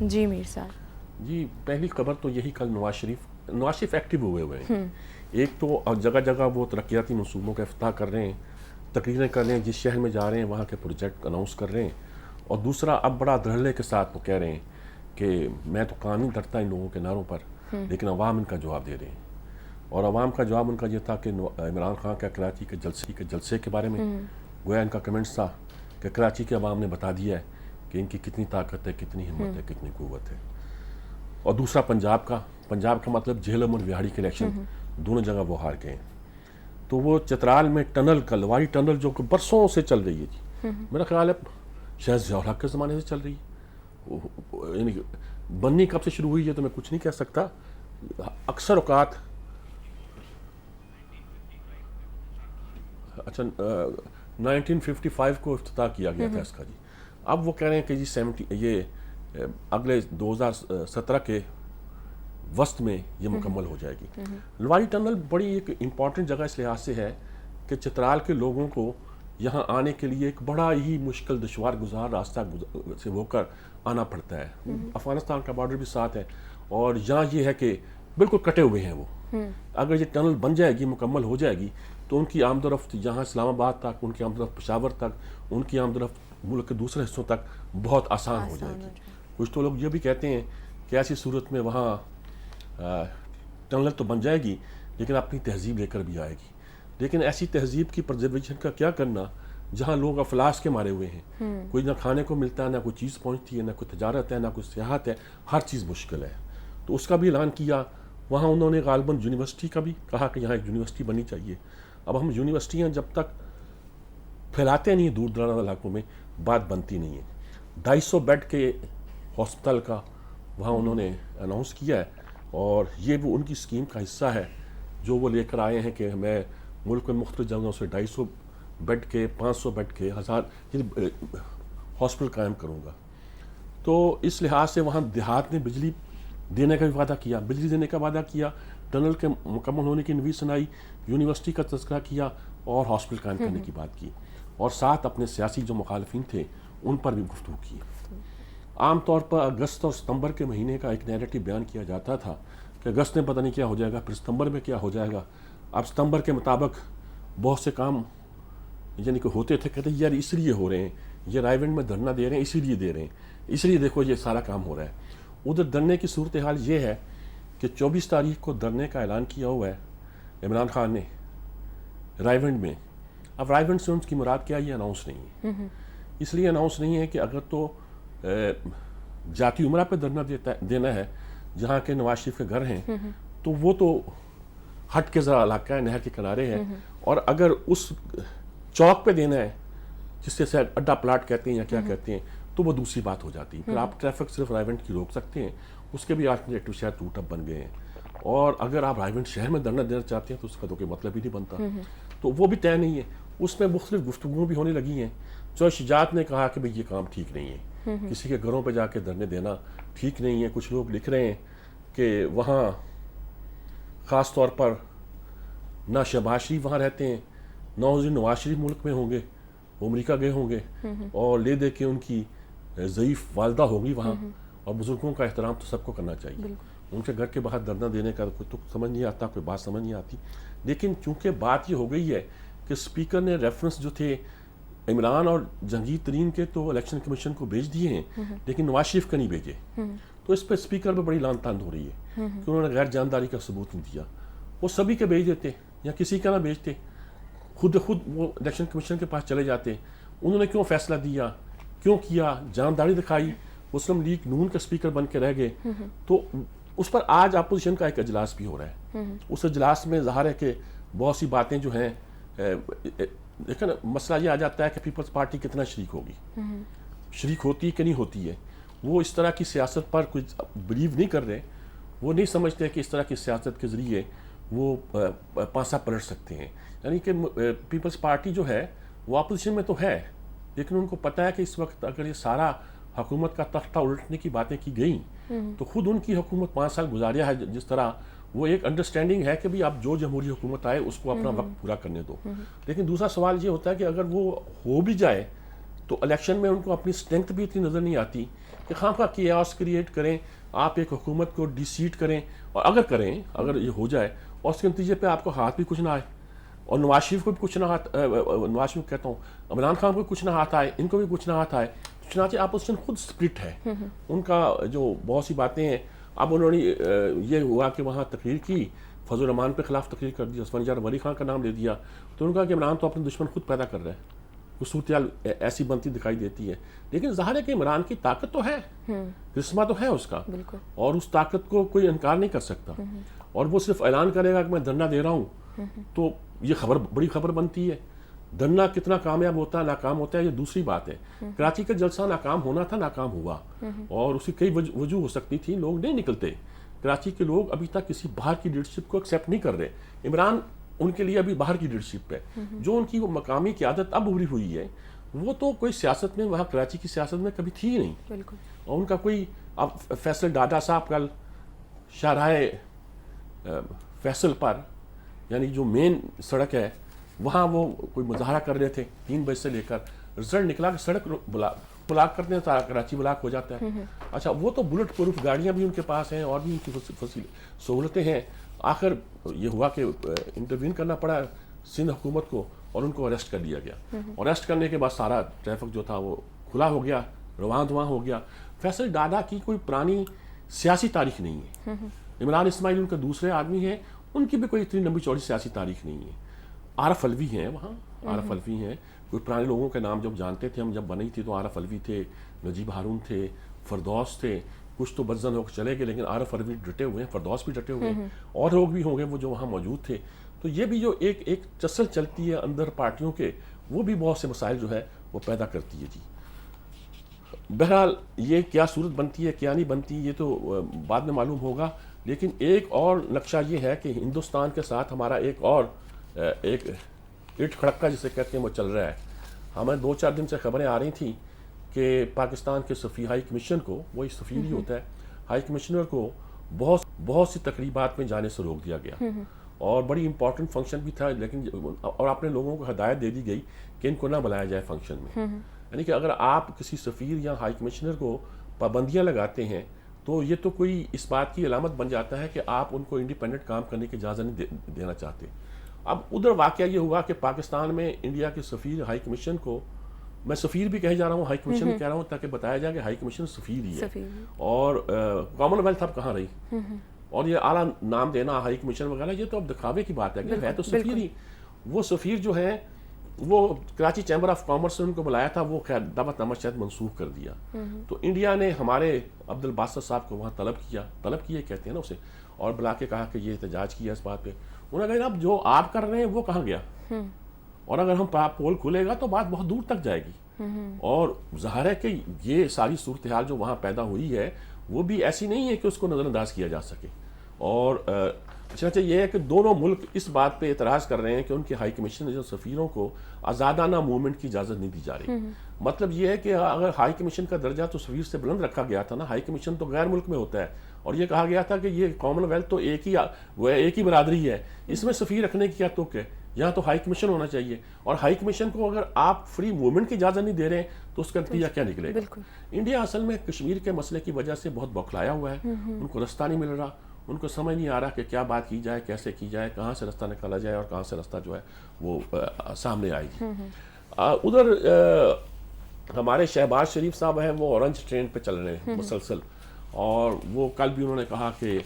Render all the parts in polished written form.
جی میر صاحب. جی پہلی خبر تو یہی کل نواز شریف ایکٹیو ہوئے ہیں. ایک تو جگہ جگہ وہ ترقیاتی منصوبوں کا افتتاح کر رہے ہیں, تقریریں کر رہے ہیں, جس شہر میں جا رہے ہیں وہاں کے پروجیکٹ اناؤنس کر رہے ہیں, اور دوسرا اب بڑا دھڑلے کے ساتھ وہ کہہ رہے ہیں کہ میں تو کان نہیں دھرتا ان لوگوں کے نعروں پر, لیکن عوام ان کا جواب دے رہے ہیں. اور عوام کا جواب ان کا یہ تھا کہ عمران خان کا کراچی کے جلسے کے بارے میں گویا ان کا کمنٹس تھا کہ کراچی کے عوام نے بتا دیا ہے کہ ان کی کتنی طاقت ہے, کتنی ہمت ہے, کتنی قوت ہے. اور دوسرا پنجاب کا مطلب جہلم اور وہاڑی کے الیکشن دونوں جگہ وہ ہار گئے ہیں. تو وہ چترال میں ٹنل کا لواری ٹنل جو کہ برسوں سے چل رہی ہے جی, میرا خیال ہے شاید ضیاء الحق کے زمانے سے چل رہی ہے, یعنی بننی کب سے شروع ہوئی ہے تو میں کچھ نہیں کہہ سکتا. اکثر اوقات اچھا 1955 کو افتتاح کیا گیا تھا اس کا جی. اب وہ کہہ رہے ہیں کہ جی یہ اگلے 2017 کے وسط میں یہ مکمل ہو جائے گی. لواری ٹنل بڑی ایک امپورٹنٹ جگہ اس لحاظ سے ہے کہ چترال کے لوگوں کو یہاں آنے کے لیے ایک بڑا ہی مشکل دشوار گزار راستہ سے ہو کر آنا پڑتا ہے. افغانستان کا بارڈر بھی ساتھ ہے, اور یہاں یہ ہے کہ بالکل کٹے ہوئے ہیں وہ. اگر یہ ٹنل بن جائے گی, مکمل ہو جائے گی, تو ان کی آمد و رفت یہاں اسلام آباد تک, ان کی آمد و رفت پشاور تک, ان کی آمد و رفت ملک کے دوسرے حصوں تک بہت آسان ہو جائے گی. کچھ تو لوگ یہ بھی کہتے ہیں کہ ایسی صورت میں وہاں ٹنل تو بن جائے گی لیکن اپنی تہذیب لے کر بھی آئے گی. لیکن ایسی تہذیب کی پرزرویشن کا کیا کرنا جہاں لوگ افلاس کے مارے ہوئے ہیں, کوئی نہ کھانے کو ملتا ہے, نہ کوئی چیز پہنچتی ہے, نہ کوئی تجارت ہے, نہ کوئی سیاحت ہے, ہر چیز مشکل ہے. تو اس کا بھی اعلان کیا. وہاں انہوں نے غالباً یونیورسٹی کا بھی کہا کہ یہاں ایک یونیورسٹی بننی چاہیے. اب ہم یونیورسٹیاں جب تک پھیلاتے نہیں دور دراز علاقوں میں, بات بنتی نہیں ہے. 250 بیڈ کے ہاسپٹل کا وہاں انہوں نے اناؤنس کیا ہے, اور یہ وہ ان کی اسکیم کا حصہ ہے جو وہ لے کر آئے ہیں کہ میں ملک میں مختلف جگہوں سے 250 بیڈ کے, 500 بیڈ کے, 1000 ہاسپٹل قائم کروں گا. تو اس لحاظ سے وہاں دیہات نے بجلی دینے کا بھی وعدہ کیا, بجلی دینے کا وعدہ کیا, ٹنل کے مکمل ہونے کی نوید سنائی, یونیورسٹی کا تذکرہ کیا, اور ہاسپٹل قائم کرنے کی بات کی, اور ساتھ اپنے سیاسی جو مخالفین تھے ان پر بھی گفتگو کی. عام طور پر اگست اور ستمبر کے مہینے کا ایک نیریٹو بیان کیا جاتا تھا کہ اگست میں پتہ نہیں کیا ہو جائے گا, پھر ستمبر میں کیا ہو جائے گا. اب ستمبر کے مطابق بہت سے کام یعنی کہ ہوتے تھے, کہتے یار اس لیے ہو رہے ہیں, یہ رائے ونڈ میں دھرنا دے رہے ہیں اسی لیے دے رہے ہیں, اس لیے دیکھو یہ سارا کام ہو رہا ہے. ادھر دھرنے کی صورتحال یہ ہے کہ 24 تاریخ کو دھرنے کا اعلان کیا ہوا ہے عمران خان نے رائے ونڈ میں. اب رائے ونڈ سے ان کی مراد کیا, یہ اناؤنس نہیں ہے. اس لیے اناؤنس نہیں ہے کہ اگر تو جاتی عمرہ پہ دھرنا دینا ہے جہاں کے نواز شریف کے گھر ہیں, تو وہ تو ہٹ کے ذرا علاقہ ہے, نہر کے کنارے ہے, اور اگر اس چوک پہ دینا ہے جس سے اڈا پلاٹ کہتے ہیں یا کیا کہتے ہیں, تو وہ دوسری بات ہو جاتی ہے. پھر آپ ٹریفک صرف رائے ونڈ کی روک سکتے ہیں, اس کے بھی آلٹرنیٹو شاید روٹ اب بن گئے ہیں. اور اگر آپ رائے ونڈ شہر میں دھرنا دینا چاہتے ہیں تو اس کا تو کوئی مطلب ہی نہیں بنتا. تو وہ بھی طے نہیں ہے. اس میں مختلف گفتگو بھی ہونے لگی ہیں. جو شجاعت نے کہا کہ بھئی یہ کام ٹھیک نہیں ہے, کسی کے گھروں پہ جا کے دھرنے دینا ٹھیک نہیں ہے. کچھ لوگ لکھ رہے ہیں کہ وہاں خاص طور پر نہ شہباز شریف وہاں رہتے ہیں, نہ نواز شریف ملک میں ہوں گے, وہ امریکہ گئے ہوں گے, اور لے دے کے ان کی ضعیف والدہ ہوگی وہاں, اور بزرگوں کا احترام تو سب کو کرنا چاہیے. ان کے گھر کے باہر دھرنا دینے کا کوئی تو سمجھ نہیں آتا, کوئی بات سمجھ نہیں آتی. لیکن چونکہ بات یہ ہو گئی ہے کہ اسپیکر نے ریفرنس جو تھے عمران اور جہانگیر ترین کے تو الیکشن کمیشن کو بھیج دیے ہیں, لیکن نواز شریف کا نہیں بھیجے. تو اس پہ اسپیکر پہ بڑی لان تان ہو رہی ہے کہ انہوں نے غیر جانداری کا ثبوت نہیں دیا. وہ سبھی کے بھیج دیتے یا کسی کا نہ بھیجتے, خود وہ الیکشن کمیشن کے پاس چلے جاتے. انہوں نے کیوں فیصلہ دیا, کیوں کیا, جانداری دکھائی, مسلم لیگ نون کا اسپیکر بن کے رہ گئے. تو اس پر آج اپوزیشن کا ایک اجلاس بھی ہو رہا ہے. اس اجلاس میں ظاہر ہے کہ بہت سی باتیں جو ہیں, لیکن مسئلہ یہ آ جاتا ہے کہ پیپلز پارٹی کتنا شریک ہوگی, شریک ہوتی ہے کہ نہیں ہوتی ہے. وہ اس طرح کی سیاست پر کچھ بلیو نہیں کر رہے, وہ نہیں سمجھتے کہ اس طرح کی سیاست کے ذریعے وہ پانسا پلٹ سکتے ہیں. یعنی کہ پیپلز پارٹی جو ہے وہ اپوزیشن میں تو ہے, لیکن ان کو پتہ ہے کہ اس وقت اگر یہ سارا حکومت کا تختہ الٹنے کی باتیں کی گئیں تو خود ان کی حکومت 5 سال گزاریا ہے, جس طرح وہ ایک انڈرسٹینڈنگ ہے کہ بھی آپ جو جمہوری حکومت آئے اس کو اپنا وقت پورا کرنے دو. لیکن دوسرا سوال یہ ہوتا ہے کہ اگر وہ ہو بھی جائے تو الیکشن میں ان کو اپنی اسٹرینتھ بھی اتنی نظر نہیں آتی کہ خام خواہ کیاس کریٹ کریں, آپ ایک حکومت کو ڈی سیٹ کریں, اور اگر یہ ہو جائے اور اس کے نتیجے پہ آپ کو ہاتھ بھی کچھ نہ آئے, اور نواز شریف کو بھی کچھ نہ نواز شریف کہتا ہوں, عمران خان کو بھی کچھ نہ ہاتھ آئے, ان کو بھی کچھ نہ ہاتھ آئے, چنانچہ اپوزیشن خود سپلٹ ہے. ان کا جو بہت سی باتیں ہیں, اب انہوں نے یہ ہوا کہ وہاں تقریر کی, فضل الرحمان پہ خلاف تقریر کر دی, عثمان جار ولی خان کا نام لے دیا, تو انہوں نے کہا کہ عمران تو اپنے دشمن خود پیدا کر رہا ہے. وہ صورتحال ایسی بنتی دکھائی دیتی ہے, لیکن ظاہر ہے کہ عمران کی طاقت تو ہے, کرسما تو ہے اس کا, اور اس طاقت کو کوئی انکار نہیں کر سکتا, اور وہ صرف اعلان کرے گا کہ میں دھرنا دے رہا ہوں, تو یہ بڑی خبر بنتی ہے. دھرنا کتنا کامیاب ہوتا ہے ناکام ہوتا ہے یہ دوسری بات ہے. کراچی کا جلسہ ناکام ہونا تھا, ناکام ہوا, اور اس کی کئی وجوہ ہو سکتی تھی, لوگ نہیں نکلتے. کراچی کے لوگ ابھی تک کسی باہر کی لیڈرشپ کو ایکسیپٹ نہیں کر رہے. عمران ان کے لیے ابھی باہر کی لیڈرشپ ہے. جو ان کی وہ مقامی قیادت اب ابھری ہوئی ہے, وہ تو کوئی سیاست میں وہاں کراچی کی سیاست میں کبھی تھی ہی نہیں. اور ان کا کوئی, اب فیصل ڈاڈا صاحب کل شاہراہ فیصل پر, یعنی جو مین سڑک ہے وہاں, وہ کوئی مظاہرہ کر رہے تھے 3 بجے سے لے کر, رزلٹ نکلا کہ سڑک بلاک کرتے ہیں, سارا کراچی بلاک ہو جاتا ہے. اچھا, وہ تو بلٹ پروف گاڑیاں بھی ان کے پاس ہیں, اور بھی ان کی سہولتیں ہیں. آخر یہ ہوا کہ انٹروین کرنا پڑا سندھ حکومت کو, اور ان کو اریسٹ کر لیا گیا. اریسٹ کرنے کے بعد سارا ٹریفک جو تھا وہ کھلا ہو گیا, رواں دواں ہو گیا. فیصل ڈاڈا کی کوئی پرانی سیاسی تاریخ نہیں ہے. عمران اسماعیل ان کے دوسرے آدمی ہیں, ان کی بھی کوئی اتنی لمبی چوڑی سیاسی تاریخ نہیں ہے. عارف علوی ہیں وہاں, عارف علوی ہیں, کوئی پرانے لوگوں کے نام جب جانتے تھے ہم, جب بنی تھی تو عارف علوی تھے, نجیب ہارون تھے, فردوس تھے. کچھ تو بدزن ہو کے چلے گئے, لیکن عارف علوی ڈٹے ہوئے ہیں, فردوس بھی ڈٹے ہوئے ہیں, اور لوگ بھی ہوں گے وہ جو وہاں موجود تھے. تو یہ بھی جو ایک چسل چلتی ہے اندر پارٹیوں کے, وہ بھی بہت سے مسائل جو ہے وہ پیدا کرتی ہے. جی بہرحال یہ کیا صورت بنتی ہے کیا نہیں بنتی یہ تو بعد میں معلوم ہوگا. لیکن ایک اور نقشہ یہ ہے کہ ہندوستان کے ساتھ ہمارا ایک اٹ کھڑکا جسے کہتے ہیں وہ چل رہا ہے. ہمیں 2-4 دن سے خبریں آ رہی تھیں کہ پاکستان کے ہائی کمیشن کو, وہی سفیر ہی ہوتا ہے, ہائی کمشنر کو بہت سی تقریبات میں جانے سے روک دیا گیا, اور بڑی امپورٹنٹ فنکشن بھی تھا, لیکن اور اپنے لوگوں کو ہدایت دے دی گئی کہ ان کو نہ بلایا جائے فنکشن میں. یعنی کہ اگر آپ کسی سفیر یا ہائی کمشنر کو پابندیاں لگاتے ہیں تو یہ تو کوئی اس بات کی علامت بن جاتا ہے کہ آپ ان کو انڈیپینڈنٹ کام کرنے کی اجازت نہیں دینا چاہتے. اب ادھر واقعہ یہ ہوا کہ پاکستان میں انڈیا کے سفیر ہائی کمیشن کو, میں سفیر بھی کہے جا رہا ہوں, ہائی کمیشن بھی کہہ رہا ہوں, تاکہ بتایا جائے کہ ہائی کمیشن سفیر ہی ہے, اور کامن ویلتھ اب کہاں رہی, اور یہ اعلیٰ نام دینا ہائی کمیشن وغیرہ یہ تو اب دکھاوے کی بات ہے کہ ہے تو سفیر ہی. وہ سفیر جو ہے وہ کراچی چیمبر آف کامرس نے ان کو بلایا تھا, وہ خیر دعوت نامہ شاید منسوخ کر دیا. تو انڈیا نے ہمارے عبد الباسط صاحب کو وہاں طلب کیا کہتے ہیں نا اسے, اور بلا کے کہا کہ یہ احتجاج کیا اس بات پہ. انہوں نے کہا اب جو آپ کر رہے ہیں وہ کہاں گیا, اور اگر ہم پول کھلے گا تو بات بہت دور تک جائے گی. اور ظاہر ہے کہ یہ ساری صورتحال جو وہاں پیدا ہوئی ہے وہ بھی ایسی نہیں ہے کہ اس کو نظر انداز کیا جا سکے. اور چنانچہ یہ ہے کہ دونوں ملک اس بات پہ اعتراض کر رہے ہیں کہ ان کے ہائی کمیشن جو سفیروں کو آزادانہ موومنٹ کی اجازت نہیں دی جا رہی. مطلب یہ ہے کہ اگر ہائی کمیشن کا درجہ تو سفیر سے بلند رکھا گیا تھا نا, ہائی کمیشن تو غیر ملک میں ہوتا ہے, اور یہ کہا گیا تھا کہ یہ کامن ویلتھ تو ایک ہی برادری ہے, اس میں سفیر رکھنے کی کیا توک ہے, یہاں تو ہائی کمیشن ہونا چاہیے. اور ہائی کمیشن کو اگر آپ فری موومنٹ کی اجازت نہیں دے رہے ہیں تو اس کا نتیجہ کیا نکلے گا. انڈیا اصل میں کشمیر کے مسئلے کی وجہ سے بہت بوکھلایا ہوا ہے, ان کو رستہ نہیں مل رہا, ان کو سمجھ نہیں آ رہا کہ کیا بات کی جائے, کیسے کی جائے, کہاں سے رستہ نکالا جائے اور کہاں سے رستہ جو ہے وہ سامنے آئے گی. ادھر ہمارے شہباز شریف صاحب ہیں, وہ اورنج ٹرین پہ چل رہے ہیں مسلسل, اور وہ کل بھی انہوں نے کہا کہ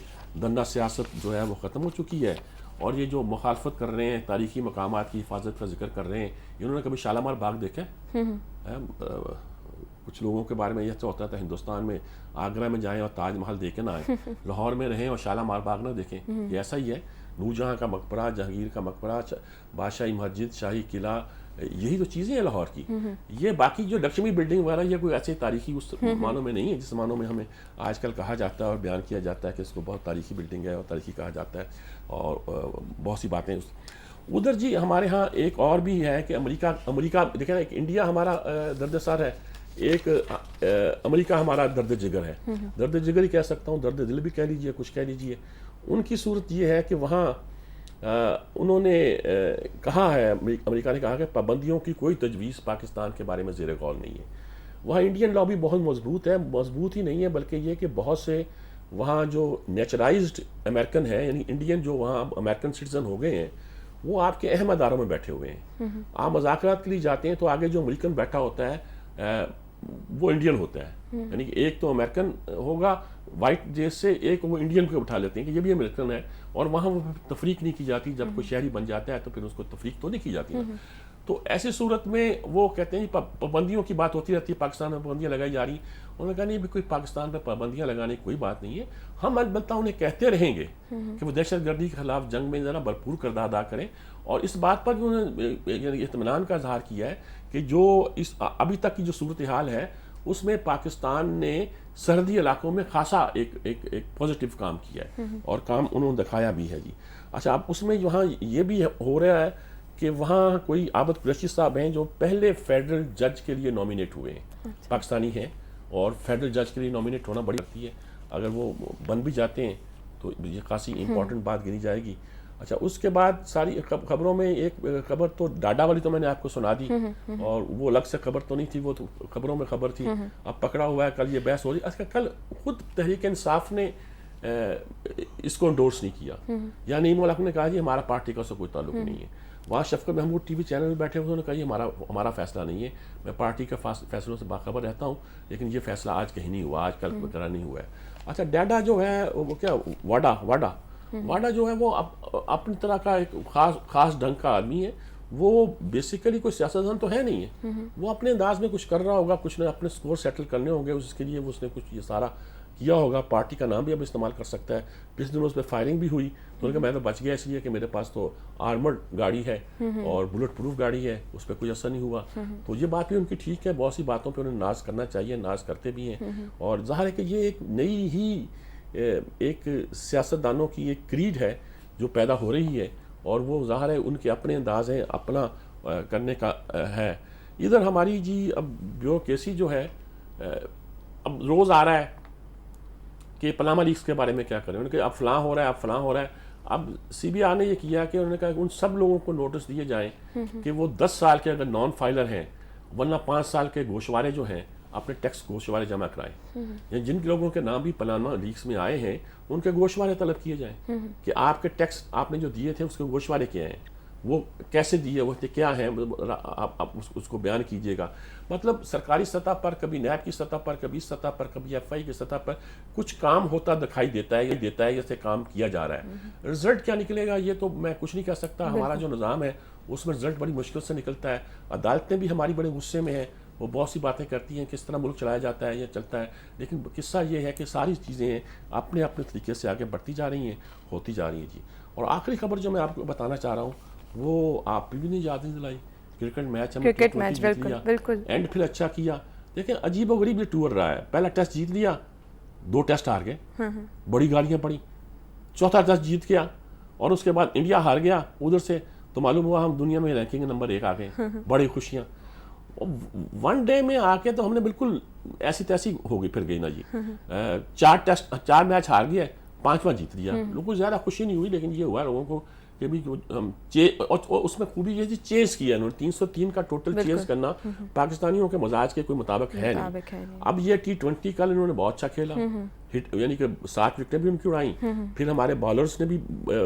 دنڈا سیاست جو ہے وہ ختم ہو چکی ہے, اور یہ جو مخالفت کر رہے ہیں, تاریخی مقامات کی حفاظت کا ذکر کر رہے ہیں. انہوں نے کبھی شالامار باغ دیکھا ہے؟ کچھ لوگوں کے بارے میں یہ ہوتا تھا ہندوستان میں آگرہ میں جائیں اور تاج محل دیکھیں نہ آئیں, لاہور میں رہیں اور شالامار باغ نہ دیکھیں. یہ ایسا ہی ہے, نور جہاں کا مقبرہ, جہانگیر کا مقبرہ, بادشاہی مسجد, شاہی قلعہ, یہی تو چیزیں ہیں لاہور کی. یہ باقی جو لکشمی بلڈنگ وغیرہ یہ کوئی ایسے تاریخی اس معنوں میں نہیں ہے جس معنوں میں ہمیں آج کل کہا جاتا ہے اور بیان کیا جاتا ہے کہ اس کو بہت تاریخی بلڈنگ ہے اور تاریخی کہا جاتا ہے, اور بہت سی باتیں. ادھر جی ہمارے ہاں ایک اور بھی ہے کہ امریکہ دیکھیں نا, ایک انڈیا ہمارا درد سر ہے, ایک امریکہ ہمارا درد جگر ہے. درد جگر ہی کہہ سکتا ہوں, درد دل بھی کہہ لیجئے, کچھ کہہ لیجئے. ان کی صورت یہ ہے کہ وہاں انہوں نے کہا ہے، امریکہ نے کہا کہ پابندیوں کی کوئی تجویز پاکستان کے بارے میں زیر غور نہیں ہے. وہاں انڈین لابی بہت مضبوط ہے، مضبوط ہی نہیں ہے بلکہ یہ کہ بہت سے وہاں جو نیچرائزڈ امریکن ہیں، یعنی انڈین جو وہاں امریکن سٹیزن ہو گئے ہیں، وہ آپ کے اہم اداروں میں بیٹھے ہوئے ہیں. آپ مذاکرات کے لیے جاتے ہیں تو آگے جو امریکن بیٹھا ہوتا ہے وہ انڈین ہوتا ہے، یعنی کہ ایک تو امریکن ہوگا وائٹ دیش سے، ایک وہ انڈین کو اٹھا لیتے ہیں کہ یہ بھی امریکن ہے، اور وہاں وہ تفریق نہیں کی جاتی. جب کوئی شہری بن جاتا ہے تو پھر اس کو تفریق تو نہیں کی جاتی. تو ایسی صورت میں وہ کہتے ہیں پابندیوں کی بات ہوتی رہتی ہے، پاکستان میں پابندیاں لگائی جا رہی ہیں. انہوں نے کہا نہیں بھی کوئی پاکستان پہ پابندیاں لگانے کی کوئی بات نہیں ہے، ہم البتہ انہیں کہتے رہیں گے کہ وہ دہشت گردی کے خلاف جنگ میں ذرا بھرپور کردار ادا کریں. اور اس بات پر انہوں نے اطمینان کا اظہار کیا ہے کہ جو اس ابھی تک کی جو صورتحال ہے اس میں پاکستان نے سرحدی علاقوں میں خاصا ایک پازیٹیو کام کیا ہے، اور کام انہوں نے دکھایا بھی ہے جی. اچھا، اب اس میں وہاں یہ بھی ہو رہا ہے کہ وہاں کوئی عابد قریشی صاحب ہیں جو پہلے فیڈرل جج کے لیے نامینیٹ ہوئے ہیں، پاکستانی ہیں، اور فیڈرل جج کے لیے نامینیٹ ہونا بڑی لگتی ہے. اگر وہ بن بھی جاتے ہیں تو یہ خاصی امپورٹنٹ بات گنی جائے گی. اچھا، اس کے بعد ساری خبروں میں ایک خبر تو ڈاڈا والی تو میں نے آپ کو سنا دی، اور وہ الگ سے خبر تو نہیں تھی، وہ تو خبروں میں خبر تھی. اب پکڑا ہوا ہے، کل یہ بحث ہو رہی ہے. کل خود تحریک انصاف نے اس کو انڈورس نہیں کیا، یا نعیم الحق نے کہا جی ہمارا پارٹی کا اس سے کوئی تعلق نہیں ہے. وہاں شفقت محمود ٹی وی چینل میں بیٹھے ہوئے، انہوں نے کہا یہ ہمارا فیصلہ نہیں ہے، میں پارٹی کے فیصلوں سے باخبر رہتا ہوں، لیکن یہ فیصلہ آج کہیں نہیں ہوا، آج کل وغیرہ نہیں ہوا ہے. اچھا، ڈاڈا جو ہے وہ کیا واڈا جو ہے وہ اپنی طرح کا ایک خاص ڈھنگ کا آدمی ہے. وہ بیسیکلی کوئی سیاستدان تو ہے نہیں ہے، وہ اپنے انداز میں کچھ کر رہا ہوگا، کچھ نے اپنے سکور سیٹل کرنے ہوں گے، اس کے لیے اس نے کچھ یہ سارا کیا ہوگا. پارٹی کا نام بھی اب استعمال کر سکتا ہے. پچھلے دنوں اس پہ فائرنگ بھی ہوئی، تو انہوں نے کہا میں تو بچ گیا اس لیے کہ میرے پاس تو آرمرڈ گاڑی ہے اور بلٹ پروف گاڑی ہے، اس پہ کوئی اثر نہیں ہوا. تو یہ بات بھی ان کی ٹھیک ہے، بہت سی باتوں پہ انہیں ناز کرنا چاہیے، ناز کرتے بھی ہیں. اور ظاہر ہے کہ یہ ایک نئی ہی ایک سیاستدانوں کی ایک کریڈ ہے جو پیدا ہو رہی ہے، اور وہ ظاہر ہے ان کے اپنے انداز ہیں، اپنا کرنے کا ہے. ادھر ہماری جی اب بیوروکریسی جو ہے، اب روز آ رہا ہے کہ پاناما لیکس کے بارے میں کیا کریں. انہوں نے کہا اب فلاں ہو رہا ہے، اب فلاں ہو رہا ہے. اب سی بی آئی نے یہ کیا کہ انہوں نے کہا کہ ان سب لوگوں کو نوٹس دیے جائیں کہ وہ 10 سال کے اگر نان فائلر ہیں، ورنہ 5 سال کے گوشوارے جو ہیں اپنے ٹیکس گوشوارے جمع کرائیں. یعنی جن لوگوں کے نام بھی پاناما لیکس میں آئے ہیں ان کے گوشوارے طلب کیے جائیں کہ آپ کے ٹیکس آپ نے جو دیے تھے اس کے گوشوارے کیا ہیں، وہ کیسے دیے، وہ کیا ہیں، آپ اس کو بیان کیجئے گا. مطلب سرکاری سطح پر، کبھی نیب کی سطح پر، کبھی اس سطح پر، کبھی ایف آئی کی سطح پر کچھ کام ہوتا دکھائی دیتا ہے، جیسے کام کیا جا رہا ہے. رزلٹ کیا نکلے گا یہ تو میں کچھ نہیں کہہ سکتا. ہمارا جو نظام ہے اس میں رزلٹ بڑی مشکل سے نکلتا ہے. عدالتیں بھی ہماری بڑے غصے میں ہیں، وہ بہت سی باتیں کرتی ہیں کس طرح ملک چلایا جاتا ہے یا چلتا ہے. لیکن قصہ یہ ہے کہ ساری چیزیں اپنے اپنے طریقے سے آگے بڑھتی جا رہی ہیں، ہوتی جا رہی ہیں جی. اور آخری خبر جو میں آپ کو بتانا چاہ رہا ہوں وہ آپ بھی نہیں یاد نہیں دلائی، کرکٹ میچ بالکل اینڈ پھر اچھا کیا. دیکھیں عجیب و غریب یہ ٹور رہا ہے. پہلا ٹیسٹ جیت لیا، 2 ٹیسٹ ہار گئے، بڑی گالیاں پڑی. چوتھا ٹیسٹ جیت گیا اور اس کے بعد انڈیا ہار گیا ادھر سے، تو معلوم ہوا ہم دنیا میں رینکنگ نمبر 1 آ گئے. بڑی خوشیاں. ون ڈے میں آ کے تو ہم نے بالکل ایسی تیسی ہو گئی پھر گئی نا جی. 4 میچ ہار گیا، 5واں جیت لیا. لوگوں کو زیادہ خوشی نہیں ہوئی، لیکن یہ ہوا لوگوں کو کہ بھی اس میں خوبی یہ چیز کیا انہوں نے. 303 کا ٹوٹل چیز کرنا پاکستانیوں کے مزاج کے کوئی مطابق ہے نہیں. اب یہ T20 کل انہوں نے بہت اچھا کھیلا، یعنی کہ 7 وکٹیں بھی ان کی اڑائیں. پھر ہمارے بالرز نے بھی،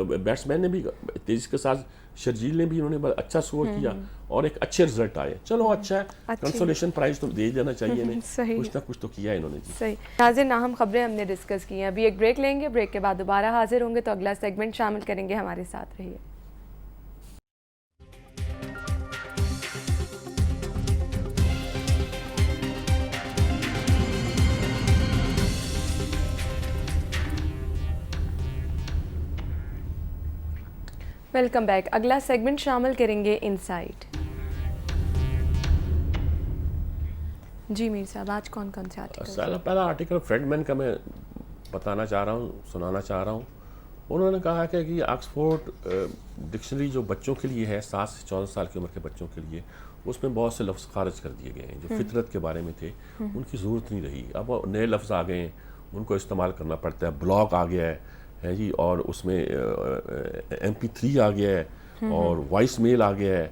بیٹسمین نے بھی تیزی کے ساتھ، شرجیل نے بھی انہوں نے اچھا سکور کیا اور ایک اچھے رزلٹ آئے. چلو اچھا ہے، کنسولیشن پرائز تو دے دینا چاہیے انہیں، کچھ نہ کچھ تو کیا انہوں نے جی. صحیح. ناظرین، اہم خبریں ہم نے ڈسکس کی ہیں. ابھی ایک بریک لیں گے، بریک کے بعد دوبارہ حاضر ہوں گے تو اگلا سیگمنٹ شامل کریں گے. ہمارے ساتھ رہیے. Welcome back. اگلا سیگمنٹ شامل کریں گے انسائٹ. جی میر صاحب، آج کون کون سے آرٹیکل؟ پہلا آرٹیکل فریڈ مین کا میں بتانا چاہ رہا ہوں، سنانا چاہ رہا ہوں. انہوں نے کہا کہ آکسفورڈ ڈکشنری جو بچوں کے لیے ہے، 7 سے 14 سال کی عمر کے بچوں کے لیے، اس میں بہت سے لفظ خارج کر دیے گئے ہیں جو فطرت کے بارے میں تھے. ان کی ضرورت نہیں رہی. اب نئے لفظ آ گئے ہیں، ان کو استعمال کرنا پڑتا ہے. بلاگ آ گیا ہے جی، اور اس میں MP3 آ گیا ہے اور وائس میل آ گیا ہے،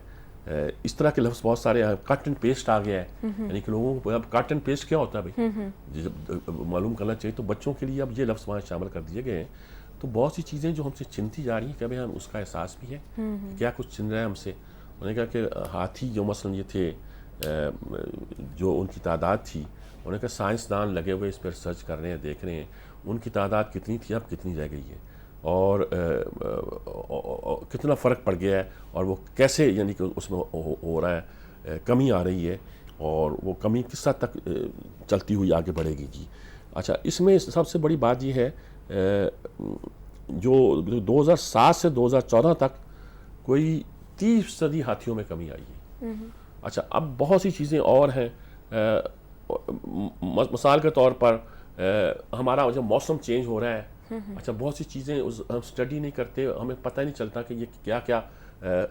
اس طرح کے لفظ بہت سارے ہیں، کٹ اینڈ پیسٹ آ گیا ہے، یعنی کہ لوگوں کو اب کٹ اینڈ پیسٹ کیا ہوتا ہے بھائی، جب معلوم کرنا چاہیے تو بچوں کے لیے اب یہ لفظ وہاں شامل کر دیے گئے ہیں. تو بہت سی چیزیں جو ہم سے چھنتی جا رہی ہیں، کہ ہم اس کا احساس بھی ہے کہ کیا کچھ چھن رہا ہے ہم سے. انہوں نے کہا کہ ہاتھی جو مثلاً یہ تھے جو ان کی تعداد تھی، انہوں نے کہا سائنسدان لگے ہوئے اس پہ ریسرچ کر رہے ہیں، دیکھ رہے ہیں ان کی تعداد کتنی تھی، اب کتنی رہ گئی ہے، اور کتنا فرق پڑ گیا ہے، اور وہ کیسے یعنی کہ اس میں ہو رہا ہے، کمی آ رہی ہے، اور وہ کمی کس حد تک چلتی ہوئی آگے بڑھے گی. جی اچھا، اس میں سب سے بڑی بات یہ ہے جو 2007 سے 2014 تک کوئی 30% ہاتھیوں میں کمی آئی ہے. اچھا، اب بہت سی چیزیں اور ہیں، مثال کے طور پر ہمارا جب موسم چینج ہو رہا ہے، اچھا بہت سی چیزیں ہم اسٹڈی نہیں کرتے، ہمیں پتہ نہیں چلتا کہ یہ کیا کیا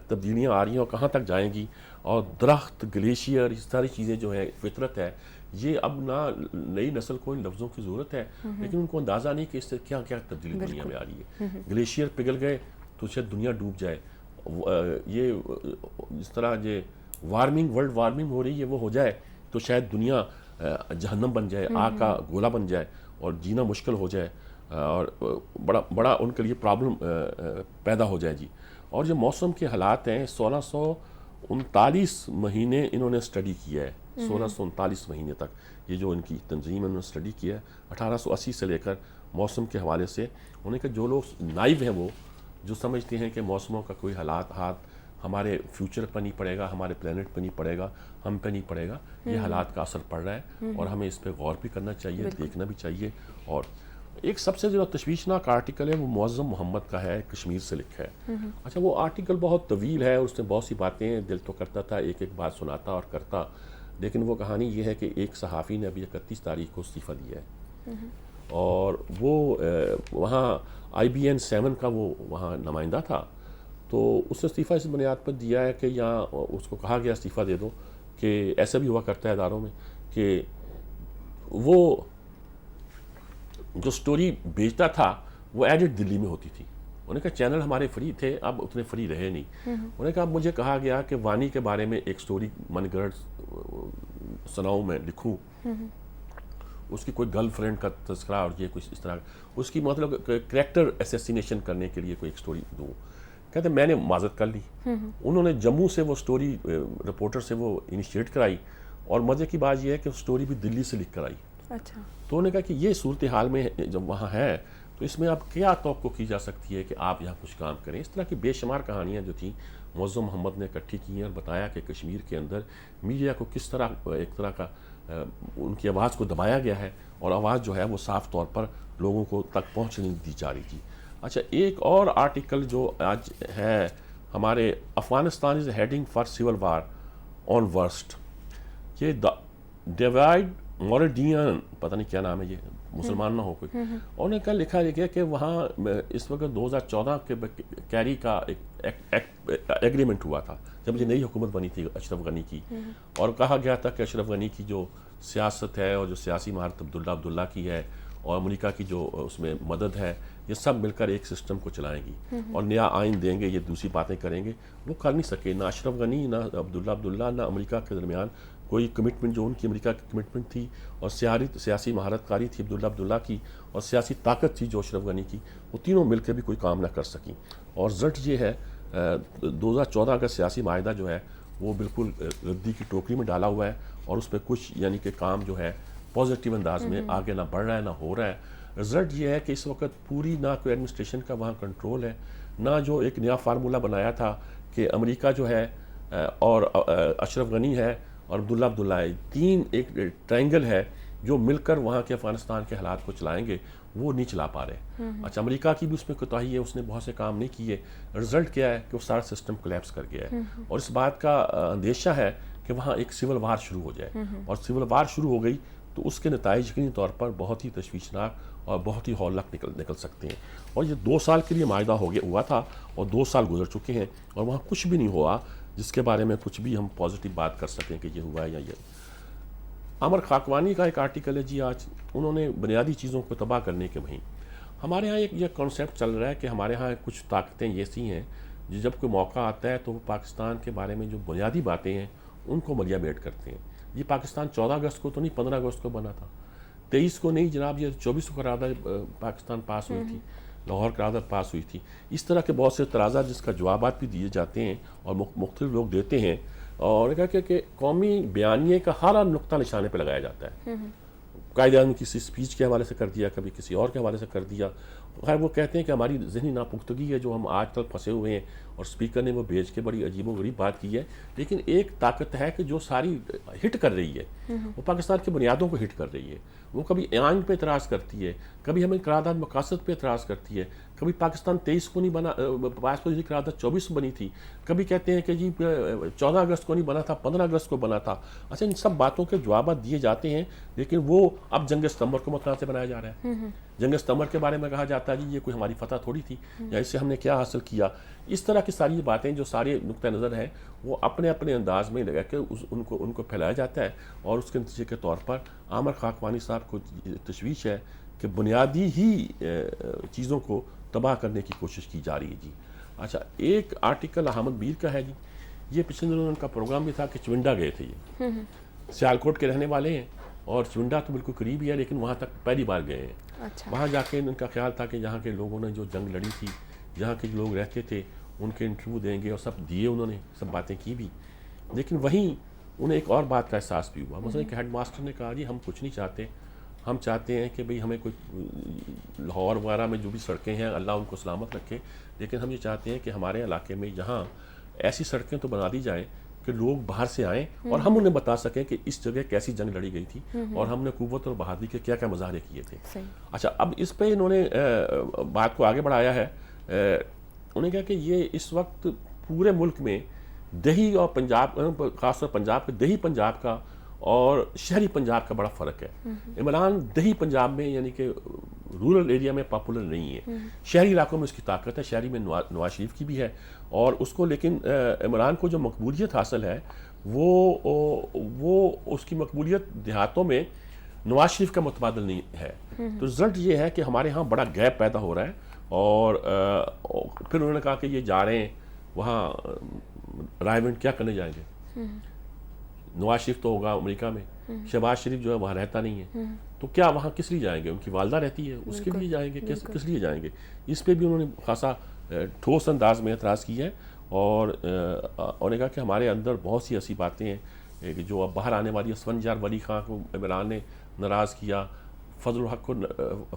تبدیلیاں آ رہی ہیں اور کہاں تک جائیں گی. اور درخت، گلیشیئر، اس ساری چیزیں جو ہے فطرت ہے، یہ اب نہ نئی نسل کو ان لفظوں کی ضرورت ہے، لیکن ان کو اندازہ نہیں کہ اس سے کیا کیا تبدیلی دنیا میں آ رہی ہے. گلیشیئر پگھل گئے تو شاید دنیا ڈوب جائے. یہ جس طرح یہ وارمنگ، ورلڈ وارمنگ ہو رہی ہے، وہ ہو جائے تو شاید دنیا جہنم بن جائے، آگ کا گولہ بن جائے اور جینا مشکل ہو جائے، اور بڑا ان کے لیے پرابلم پیدا ہو جائے. جی، اور جو موسم کے حالات ہیں، 1639 مہینے انہوں نے اسٹڈی کیا ہے، 1639 مہینے تک یہ جو ان کی تنظیم انہوں نے اسٹڈی کیا ہے، 1880 سے لے کر موسم کے حوالے سے. انہوں نے کہا جو لوگ نائب ہیں، وہ جو سمجھتے ہیں کہ موسموں کا کوئی حالات ہمارے فیوچر پہ نہیں پڑے گا، ہمارے پلینٹ پہ نہیں پڑے گا، ہم پہ نہیں پڑے گا، یہ حالات کا اثر پڑ رہا ہے اور ہمیں اس پہ غور بھی کرنا چاہیے، دیکھنا بھی چاہیے. اور ایک سب سے جو تشویشناک آرٹیکل ہے وہ معظم محمد کا ہے، کشمیر سے لکھا ہے. اچھا، وہ آرٹیکل بہت طویل ہے، اس نے بہت سی باتیں، دل تو کرتا تھا ایک ایک بات سناتا اور کرتا، لیکن وہ کہانی یہ ہے کہ ایک صحافی نے ابھی 31 تاریخ کو استعفیٰ دیا ہے، اور وہ وہاں IBN7 کا وہ وہاں نمائندہ تھا. تو اس نے استعفیٰ اس بنیاد پر دیا ہے کہ یہاں اس کو کہا گیا استعفیٰ دے دو، کہ ایسا بھی ہوا کرتا ہے اداروں میں کہ وہ جو سٹوری بیچتا تھا وہ ایڈٹ دلی میں ہوتی تھی. انہوں نے کہا چینل ہمارے فری تھے، اب اتنے فری رہے نہیں. انہوں نے کہا اب مجھے کہا گیا کہ وانی کے بارے میں ایک سٹوری من گھڑت سناؤں، میں لکھوں، اس کی کوئی گرل فرینڈ کا تذکرہ اور یہ کچھ اس طرح، اس کی مطلب کریکٹر اسیسینیشن کرنے کے لیے کوئی ایک سٹوری دوں. کہتے ہیں میں نے معذرت کر لی. انہوں نے جموں سے وہ سٹوری رپورٹر سے وہ انیشیٹ کرائی، اور مزے کی بات یہ ہے کہ سٹوری بھی دلی سے لکھ کر آئی. اچھا، تو انہوں نے کہا کہ یہ صورتحال میں جب وہاں ہے تو اس میں اب کیا توقع کی جا سکتی ہے کہ آپ یہاں کچھ کام کریں. اس طرح کی بے شمار کہانیاں جو تھیں معظم محمد نے اکٹھی کی ہیں، اور بتایا کہ کشمیر کے اندر میڈیا کو کس طرح ایک طرح کا ان کی آواز کو دبایا گیا ہے، اور آواز جو ہے وہ صاف طور پر لوگوں کو تک پہنچ نہیں دی جا رہی تھی. اچھا، ایک اور آرٹیکل جو آج ہے ہمارے، Afghanistan is heading for civil war on worst, یہ ڈیوائڈ موریڈین، پتہ نہیں کیا نام ہے، یہ مسلمان نہ ہو کوئی. انہوں نے کہا لکھا گیا کہ وہاں اس وقت 2014 کے کیری کا ایک ایگریمنٹ ہوا تھا جب یہ نئی حکومت بنی تھی اشرف غنی کی، اور کہا گیا تھا کہ اشرف غنی کی جو سیاست ہے اور جو سیاسی مہارت عبداللہ کی ہے اور امریکہ کی جو اس میں مدد ہے، یہ سب مل کر ایک سسٹم کو چلائیں گی اور نیا آئین دیں گے، یہ دوسری باتیں کریں گے. وہ کر نہیں سکے، نہ اشرف غنی، نہ عبداللہ، نہ امریکہ کے درمیان کوئی کمٹمنٹ جو ان کی امریکہ کی کمٹمنٹ تھی، اور سیاسی مہارت کاری تھی عبداللہ کی، اور سیاسی طاقت تھی جو اشرف غنی کی، وہ تینوں مل کے بھی کوئی کام نہ کر سکیں. اور رزلٹ یہ ہے 2014 کا سیاسی معاہدہ جو ہے وہ بالکل ردی کی ٹوکری میں ڈالا ہوا ہے، اور اس پہ کچھ یعنی کہ کام جو ہے پازیٹیو انداز میں آگے نہ بڑھ رہا ہے نہ ہو رہا ہے. رزلٹ یہ ہے کہ اس وقت پوری نہ کوئی ایڈمنسٹریشن کا وہاں کنٹرول ہے، نہ جو ایک نیا فارمولہ بنایا تھا کہ امریکہ جو ہے اور اشرف غنی ہے اور عبداللہ ہے، تین ایک ٹرائنگل ہے جو مل کر وہاں کے افغانستان کے حالات کو چلائیں گے، وہ نہیں چلا پا رہے. اچھا، امریکہ کی بھی اس میں کوتاہی ہے، اس نے بہت سے کام نہیں کیے. رزلٹ کیا ہے کہ وہ سارا سسٹم کولیپس کر گیا ہے، اور اس بات کا اندیشہ ہے کہ وہاں ایک سول وار شروع ہو جائے، اور سول وار شروع ہو گئی تو اس کے نتائج یقینی طور پر بہت ہی تشویشناک اور بہت ہی ہولناک نکل سکتے ہیں. اور یہ 2 سال کے لیے معاہدہ ہوا تھا، اور 2 سال گزر چکے ہیں، اور وہاں کچھ بھی نہیں ہوا جس کے بارے میں کچھ بھی ہم پازیٹیو بات کر سکیں کہ یہ ہوا ہے یا یہ. عامر خاکوانی کا ایک آرٹیکل ہے جی آج، انہوں نے بنیادی چیزوں کو تباہ کرنے کے وہیں ہمارے ہاں ایک یہ کانسیپٹ چل رہا ہے کہ ہمارے ہاں کچھ طاقتیں ایسی ہیں جب کوئی موقع آتا ہے تو وہ پاکستان کے بارے میں جو بنیادی باتیں ہیں ان کو ملیا بیٹ کرتے ہیں. یہ پاکستان 14 اگست کو تو نہیں 15 اگست کو بنا تھا, 23 کو نہیں جناب, یہ 24 کو قرارداد پاکستان پاس ہوئی تھی, لاہور قرارداد پاس ہوئی تھی. اس طرح کے بہت سے اعتراضات جس کا جوابات بھی دیے جاتے ہیں اور مختلف لوگ دیتے ہیں, اور کہا کہ قومی بیانیے کا ہر نقطہ نشانے پہ لگایا جاتا ہے. قائد اعظم کی اسپیچ کے حوالے سے کر دیا, کبھی کسی اور کے حوالے سے کر دیا. خیر وہ کہتے ہیں کہ ہماری ذہنی ناپختگی ہے جو ہم آج تک پھنسے ہوئے ہیں, اور اسپیکر نے وہ بھیج کے بڑی عجیب و غریب بات کی ہے. لیکن ایک طاقت ہے کہ جو ساری ہٹ کر رہی ہے, وہ پاکستان کی بنیادوں کو ہٹ کر رہی ہے. وہ کبھی آئین پہ اعتراض کرتی ہے, کبھی ہمیں قرارداد مقاصد پہ اعتراض کرتی ہے, کبھی پاکستان 23 کو نہیں بنا, پاسپورٹ کی قرارداد 24 بنی تھی, کبھی کہتے ہیں کہ جی 14 اگست کو نہیں بنا تھا, 15 اگست کو بنا تھا. اچھا ان سب باتوں کے جوابات دیے جاتے ہیں, لیکن وہ اب جنگ ستمبر کو متنازع بنایا جا رہا ہے. جنگ ستمبر کے بارے میں کہا جاتا ہے جی یہ کوئی ہماری فتح تھوڑی تھی, یا اس سے ہم نے کیا حاصل کیا. اس طرح کی ساری باتیں جو سارے نقطہ نظر ہیں وہ اپنے اپنے انداز میں لگا کے ان کو پھیلایا جاتا ہے, اور اس کے نتیجے کے طور پر عامر خاکوانی صاحب کو تشویش ہے کہ بنیادی ہی چیزوں کو تباہ کرنے کی کوشش کی جا رہی ہے جی. اچھا ایک آرٹیکل احمد بیر کا ہے جی, یہ پچھلے دنوں ان کا پروگرام بھی تھا کہ چونڈا گئے تھے, یہ سیالکوٹ کے رہنے والے ہیں, اور چونڈا تو بالکل قریب ہی ہے لیکن وہاں تک پہلی بار گئے ہیں. وہاں جا کے ان کا خیال تھا کہ یہاں کے لوگوں نے جو جنگ لڑی تھی, جہاں کے لوگ رہتے تھے ان کے انٹرویو دیں گے, اور سب دیے انہوں نے, سب باتیں کی بھی. لیکن وہیں انہیں ایک اور بات کا احساس بھی ہوا. مثلا کہ ہیڈ ماسٹر نے کہا جی ہم کچھ نہیں چاہتے, ہم چاہتے ہیں کہ بھئی ہمیں کوئی لاہور وغیرہ میں جو بھی سڑکیں ہیں اللہ ان کو سلامت رکھے, لیکن ہم یہ چاہتے ہیں کہ ہمارے علاقے میں یہاں ایسی سڑکیں تو بنا دی جائیں کہ لوگ باہر سے آئیں اور ہم انہیں بتا سکیں کہ اس جگہ کیسی جنگ لڑی گئی تھی اور ہم نے قوت اور بہادری کے کیا کیا مظاہرے کیے تھے. اچھا اب اس پہ انہوں نے بات کو آگے بڑھایا ہے. انہوں نے کہا کہ یہ اس وقت پورے ملک میں دیہی اور پنجاب, خاص طور پنجاب کے دیہی پنجاب کا اور شہری پنجاب کا بڑا فرق ہے. عمران دیہی پنجاب میں یعنی کہ رورل ایریا میں پاپولر نہیں ہے, شہری علاقوں میں اس کی طاقت ہے, شہری میں نواز شریف کی بھی ہے, اور اس کو لیکن عمران کو جو مقبولیت حاصل ہے وہ اس کی مقبولیت دیہاتوں میں نواز شریف کا متبادل نہیں ہے. تو رزلٹ یہ ہے کہ ہمارے ہاں بڑا گیپ پیدا ہو رہا ہے. اور پھر انہوں نے کہا کہ یہ جا رہے ہیں وہاں رائے ونڈ کیا کرنے جائیں گے, نواز شریف تو ہوگا امریکہ میں, شہباز شریف جو ہے وہاں رہتا نہیں ہے, تو کیا وہاں کس لیے جائیں گے, ان کی والدہ رہتی ہے اس کے لیے جائیں گے, کس لیے جائیں گے. اس پہ بھی انہوں نے خاصا ٹھوس انداز میں اعتراض کیا ہے, اور انہوں نے کہا کہ ہمارے اندر بہت سی ایسی باتیں ہیں جو اب باہر آنے والی ہے. اسفندیار ولی خان کو عمران نے ناراض کیا, فضل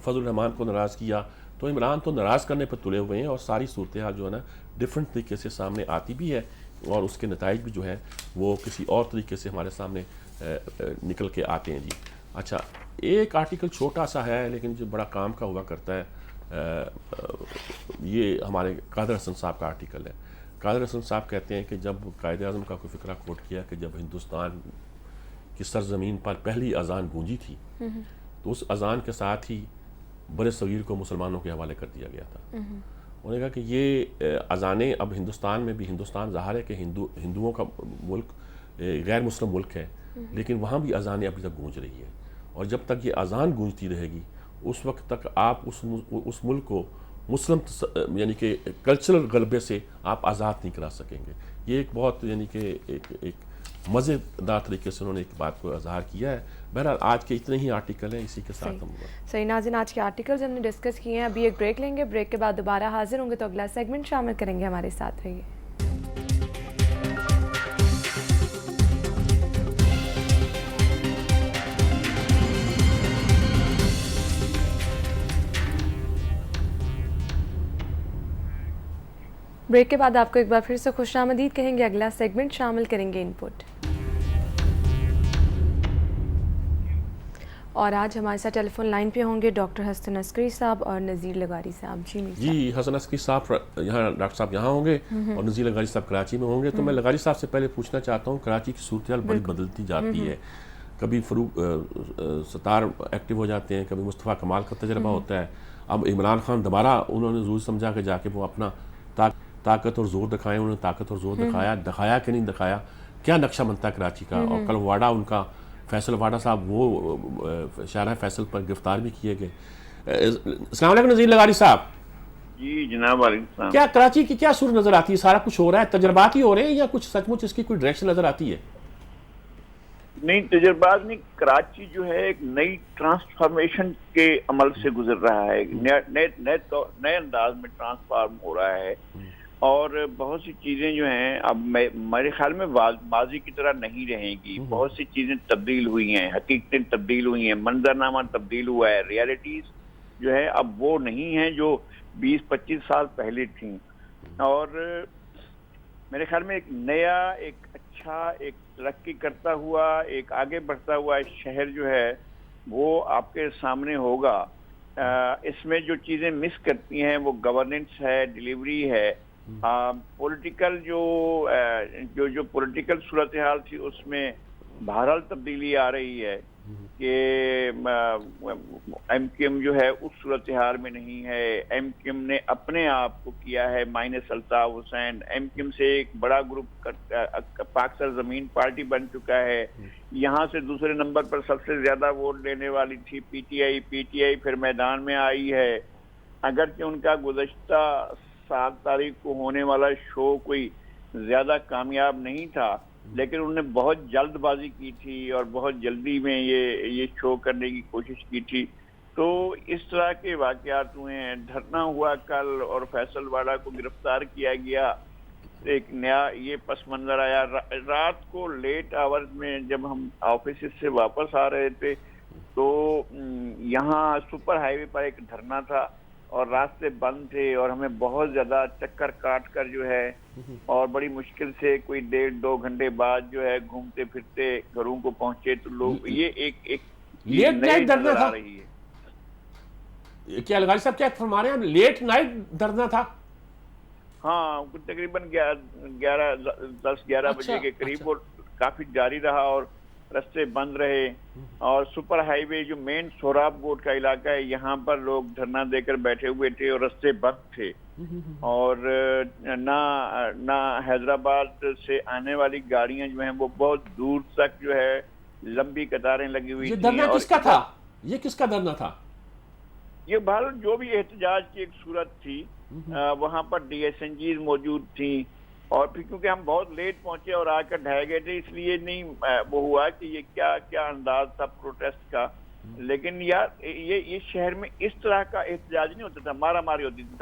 الرحمان کو ناراض کیا, تو عمران تو ناراض کرنے پر تلے ہوئے ہیں, اور ساری صورتحال جو ہے نا ڈفرینٹ طریقے سے سامنے آتی بھی ہے, اور اس کے نتائج بھی جو ہے وہ کسی اور طریقے سے ہمارے سامنے نکل کے آتے ہیں جی. اچھا ایک آرٹیکل چھوٹا سا ہے لیکن جو بڑا کام کا ہوا کرتا ہے, یہ ہمارے قادر حسن صاحب کا آرٹیکل ہے. قادر حسن صاحب کہتے ہیں کہ جب قائد اعظم کا کوئی فقرہ کوٹ کیا کہ جب ہندوستان کی سرزمین پر پہلی اذان گونجی تھی تو اس اذان کے ساتھ ہی بر صغیر کو مسلمانوں کے حوالے کر دیا گیا تھا. انہوں نے کہا کہ یہ اذانیں اب ہندوستان میں بھی, ہندوستان ظاہر ہے کہ ہندوؤں کا ملک, غیر مسلم ملک ہے, لیکن وہاں بھی اذانیں ابھی تک گونج رہی ہیں, اور جب تک یہ اذان گونجتی رہے گی اس وقت تک آپ اس ملک کو مسلم یعنی کہ کلچرل غلبے سے آپ آزاد نہیں کرا سکیں گے. یہ ایک بہت یعنی کہ ایک مزیدار طریقے سے انہوں نے ایک بات کو اظہار کیا ہے. بہرحال آج کے اتنے ہی آرٹیکل ہیں, اسی کے ساتھ ہم صحیح ناظرین آج کے آرٹیکلز ہم نے ڈسکس کیے ہیں. ابھی ایک بریک لیں گے, بریک کے بعد دوبارہ حاضر ہوں گے تو اگلا سیگمنٹ شامل کریں گے, ہمارے ساتھ رہیے. بریک کے بعد آپ کو ایک بار پھر سے خوش آمدید کہیں گے. اگلا سیگمنٹ شامل کریں گے ان پٹ. اور آج ہمارے ساتھ ٹیلی فون لائن پہ ہوں گے ڈاکٹر حسن عسکری صاحب اور نذیر لغاری صاحب. جی حسن عسکری صاحب یہاں, ڈاکٹر صاحب یہاں ہوں گے اور نذیر لغاری صاحب کراچی میں ہوں گے. تو میں لغاری صاحب سے پہلے پوچھنا چاہتا ہوں, کراچی کی صورتحال بڑی بدلتی جاتی ہے. کبھی فروغ ستار ایکٹیو ہو جاتے ہیں, کبھی مصطفیٰ کمال کا تجربہ ہوتا ہے. اب عمران خان دوبارہ انہوں نے ضرور سمجھا کہ جا کے وہ اپنا طاقت اور زور دکھائیں. انہوں نے طاقت اور زور دکھایا کہ نہیں دکھایا, کیا نقشہ بنتا ہے کراچی کا. اور کل واڈا ان کا فیصل واڈا صاحب وہ شارع فیصل پر گرفتار بھی کیے گئے. السلام علیکم نذیر لغاری صاحب. جی جناب وعلیکم السلام. کیا کراچی کی کیا صورت نظر آتی ہے؟ سارا کچھ ہو رہا ہے، تجربات ہی ہو رہے ہیں یا کچھ سچ مچ اس کی کوئی ڈائریکشن نظر آتی ہے؟ نہیں تجربات نہیں، کراچی جو ہے ایک نئی ٹرانسفارمیشن کے عمل سے گزر رہا ہے، نئے انداز میں ٹرانسفارم ہو رہا ہے، اور بہت سی چیزیں جو ہیں اب میرے خیال میں ماضی کی طرح نہیں رہیں گی. بہت سی چیزیں تبدیل ہوئی ہیں، حقیقتیں تبدیل ہوئی ہیں، منظرنامہ تبدیل ہوا ہے، ریالٹیز جو ہے اب وہ نہیں ہیں جو 20-25 سال پہلے تھیں. اور میرے خیال میں ایک نیا، ایک اچھا، ایک ترقی کرتا ہوا، ایک آگے بڑھتا ہوا شہر جو ہے وہ آپ کے سامنے ہوگا. اس میں جو چیزیں مس کرتی ہیں وہ گورننس ہے، ڈیلیوری ہے، پولیٹیکل جو پولیٹیکل صورتحال تھی اس میں بہرحال تبدیلی آ رہی ہے کہ ایم کیو ایم جو ہے اس صورتحال میں نہیں ہے. ایم کیو ایم نے اپنے آپ کو کیا ہے minus Altaf Hussain. M Q M سے ایک بڑا گروپ پاک سرزمین پارٹی بن چکا ہے. یہاں سے دوسرے نمبر پر سب سے زیادہ ووٹ لینے والی تھی پی ٹی آئی پھر میدان میں آئی ہے. اگرچہ ان کا گزشتہ 7 تاریخ کو ہونے والا شو کوئی زیادہ کامیاب نہیں تھا، لیکن انہوں نے بہت جلد بازی کی تھی اور بہت جلدی میں یہ شو کرنے کی کوشش کی تھی. تو اس طرح کے واقعات ہوئے ہیں. دھرنا ہوا کل اور فیصل والا کو گرفتار کیا گیا. ایک نیا یہ پس منظر آیا. رات کو لیٹ آورز میں جب ہم آفس سے واپس آ رہے تھے تو یہاں سپر ہائی وے پر ایک دھرنا تھا اور راستے بند تھے اور ہمیں بہت زیادہ چکر کاٹ کر جو ہے اور بڑی مشکل سے کوئی 1.5-2 گھنٹے بعد جو ہے گھومتے پھرتے گھروں کو پہنچے. تو لوگ یہ ایک لیٹ نائٹ دھرنا نظر تھا آ رہی ہے. کیا لغاری صاحب کیا فرما رہے ہیں؟ لیٹ نائٹ دھرنا تھا؟ ہاں تقریباً 10-11 بجے کے قریب وہ کافی جاری رہا اور رستے بند رہے. اور سپر ہائی وے جو مین سوراب گوٹ کا علاقہ ہے یہاں پر لوگ دھرنا دے کر بیٹھے ہوئے تھے اور رستے بند تھے. اور نہ حیدرآباد سے آنے والی گاڑیاں جو ہیں وہ بہت دور تک جو ہے لمبی قطاریں لگی ہوئی یہ تھیں. دھرنا اور کس کا تھا؟ یہ کس کا دھرنا تھا؟ یہ بھارت جو بھی احتجاج کی ایک صورت تھی وہاں پر ڈی ایس این جیز موجود تھیں. اور پھر کیونکہ ہم بہت لیٹ پہنچے اور آ کر ڈھہ گئے تھے اس لیے نہیں وہ ہوا کہ یہ کیا انداز تھا پروٹیسٹ کا. لیکن یار یہ شہر میں اس طرح کا احتجاج نہیں ہوتا تھا. مارا ماری ہوتی تھی،